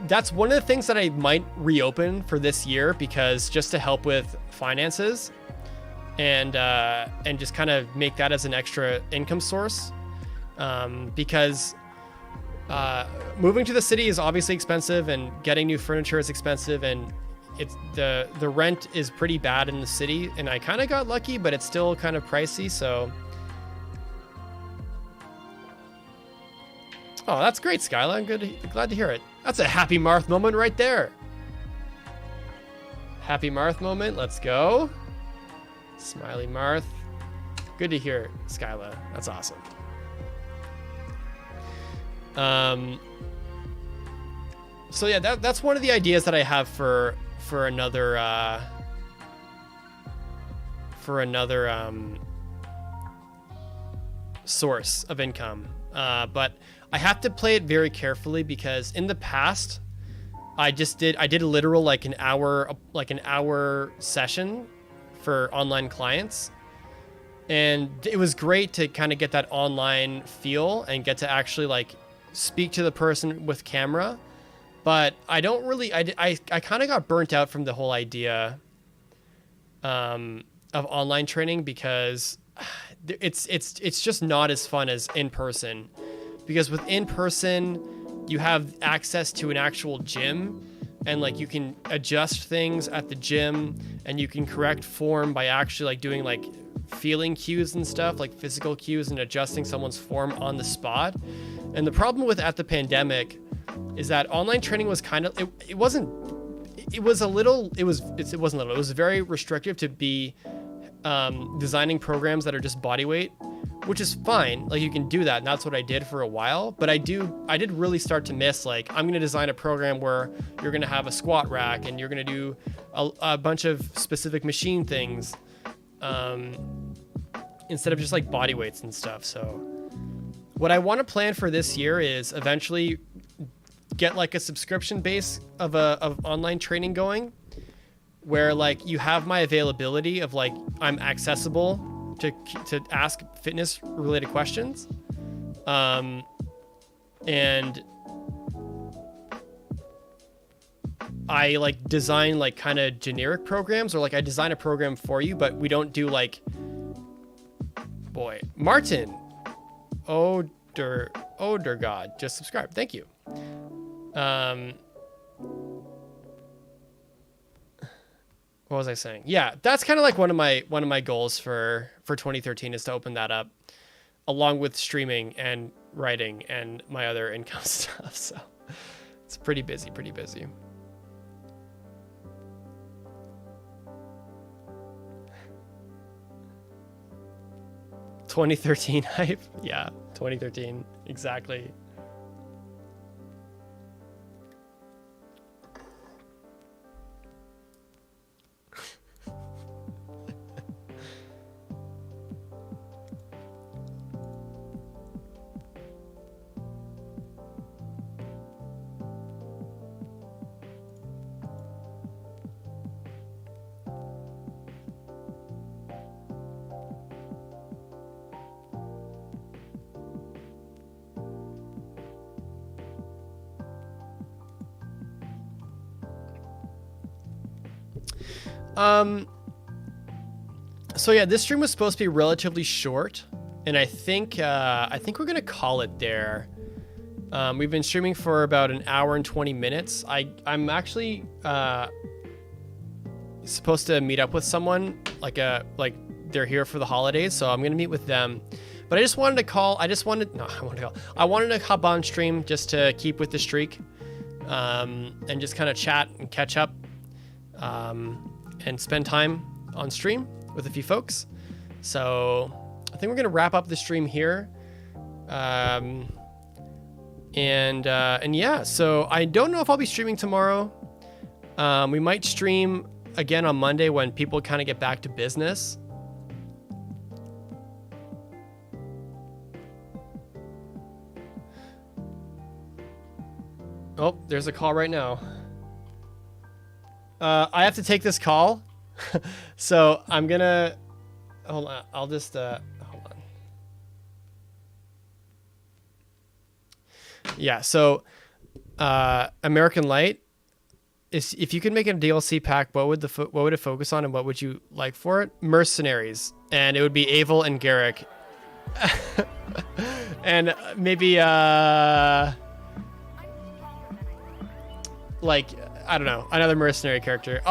That's one of the things that I might reopen for this year, because just to help with finances and just kind of make that as an extra income source. Because moving to the city is obviously expensive, and getting new furniture is expensive, and it's the rent is pretty bad in the city, and I kind of got lucky, but it's still kind of pricey. So oh, that's great, Skyla. I'm glad to hear it. That's a happy Marth moment right there. Happy Marth moment. Let's go. Smiley Marth. Good to hear, Skyla. That's awesome. So yeah, that's one of the ideas that I have for another source of income. But I have to play it very carefully, because in the past I did a literal like an hour session for online clients, and it was great to kind of get that online feel and get to actually like speak to the person with camera. But I don't really, I kind of got burnt out from the whole idea of online training, because it's just not as fun as in person. Because with in person, you have access to an actual gym, and like you can adjust things at the gym, and you can correct form by actually like doing like feeling cues and stuff, like physical cues, and adjusting someone's form on the spot. And the problem with at the pandemic is that online training was kind of, it was very restrictive to be designing programs that are just body weight, which is fine. Like you can do that, and that's what I did for a while. But I did really start to miss, like, I'm going to design a program where you're going to have a squat rack, and you're going to do a bunch of specific machine things, instead of just like body weights and stuff. So what I want to plan for this year is eventually get like a subscription base of online training going, where like you have my availability of like I'm accessible to ask fitness related questions, and I like design like kind of generic programs, or like I design a program for you, but we don't do like, boy, Martin Oder God just subscribed, thank you. What was I saying? Yeah, that's kind of like one of my goals for 2013 is to open that up, along with streaming and writing and my other income stuff. So it's pretty busy. 2013 hype. Yeah, 2013 exactly. So yeah, this stream was supposed to be relatively short, and I think we're gonna call it there. We've been streaming for about an hour and 20 minutes. I'm actually supposed to meet up with someone, like they're here for the holidays, so I'm gonna meet with them. But I wanted to hop on stream just to keep with the streak, and just kind of chat and catch up, and spend time on stream with a few folks. So I think we're gonna wrap up the stream here. And yeah, so I don't know if I'll be streaming tomorrow. We might stream again on Monday when people kind of get back to business. Oh, there's a call right now. I have to take this call. So I'm gonna, hold on. I'll just, hold on. Yeah. So, American Light is, if you could make a DLC pack, what would it focus on and what would you like for it? Mercenaries. And it would be Avel and Garrick. And maybe, like, I don't know, another mercenary character.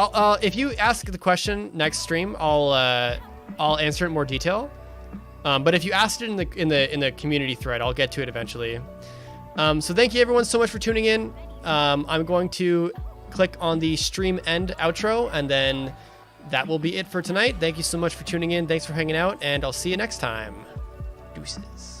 If you ask the question next stream, I'll answer it in more detail. But if you asked it in the community thread, I'll get to it eventually. So thank you everyone so much for tuning in. I'm going to click on the stream end outro, and then that will be it for tonight. Thank you so much for tuning in. Thanks for hanging out, and I'll see you next time. Deuces.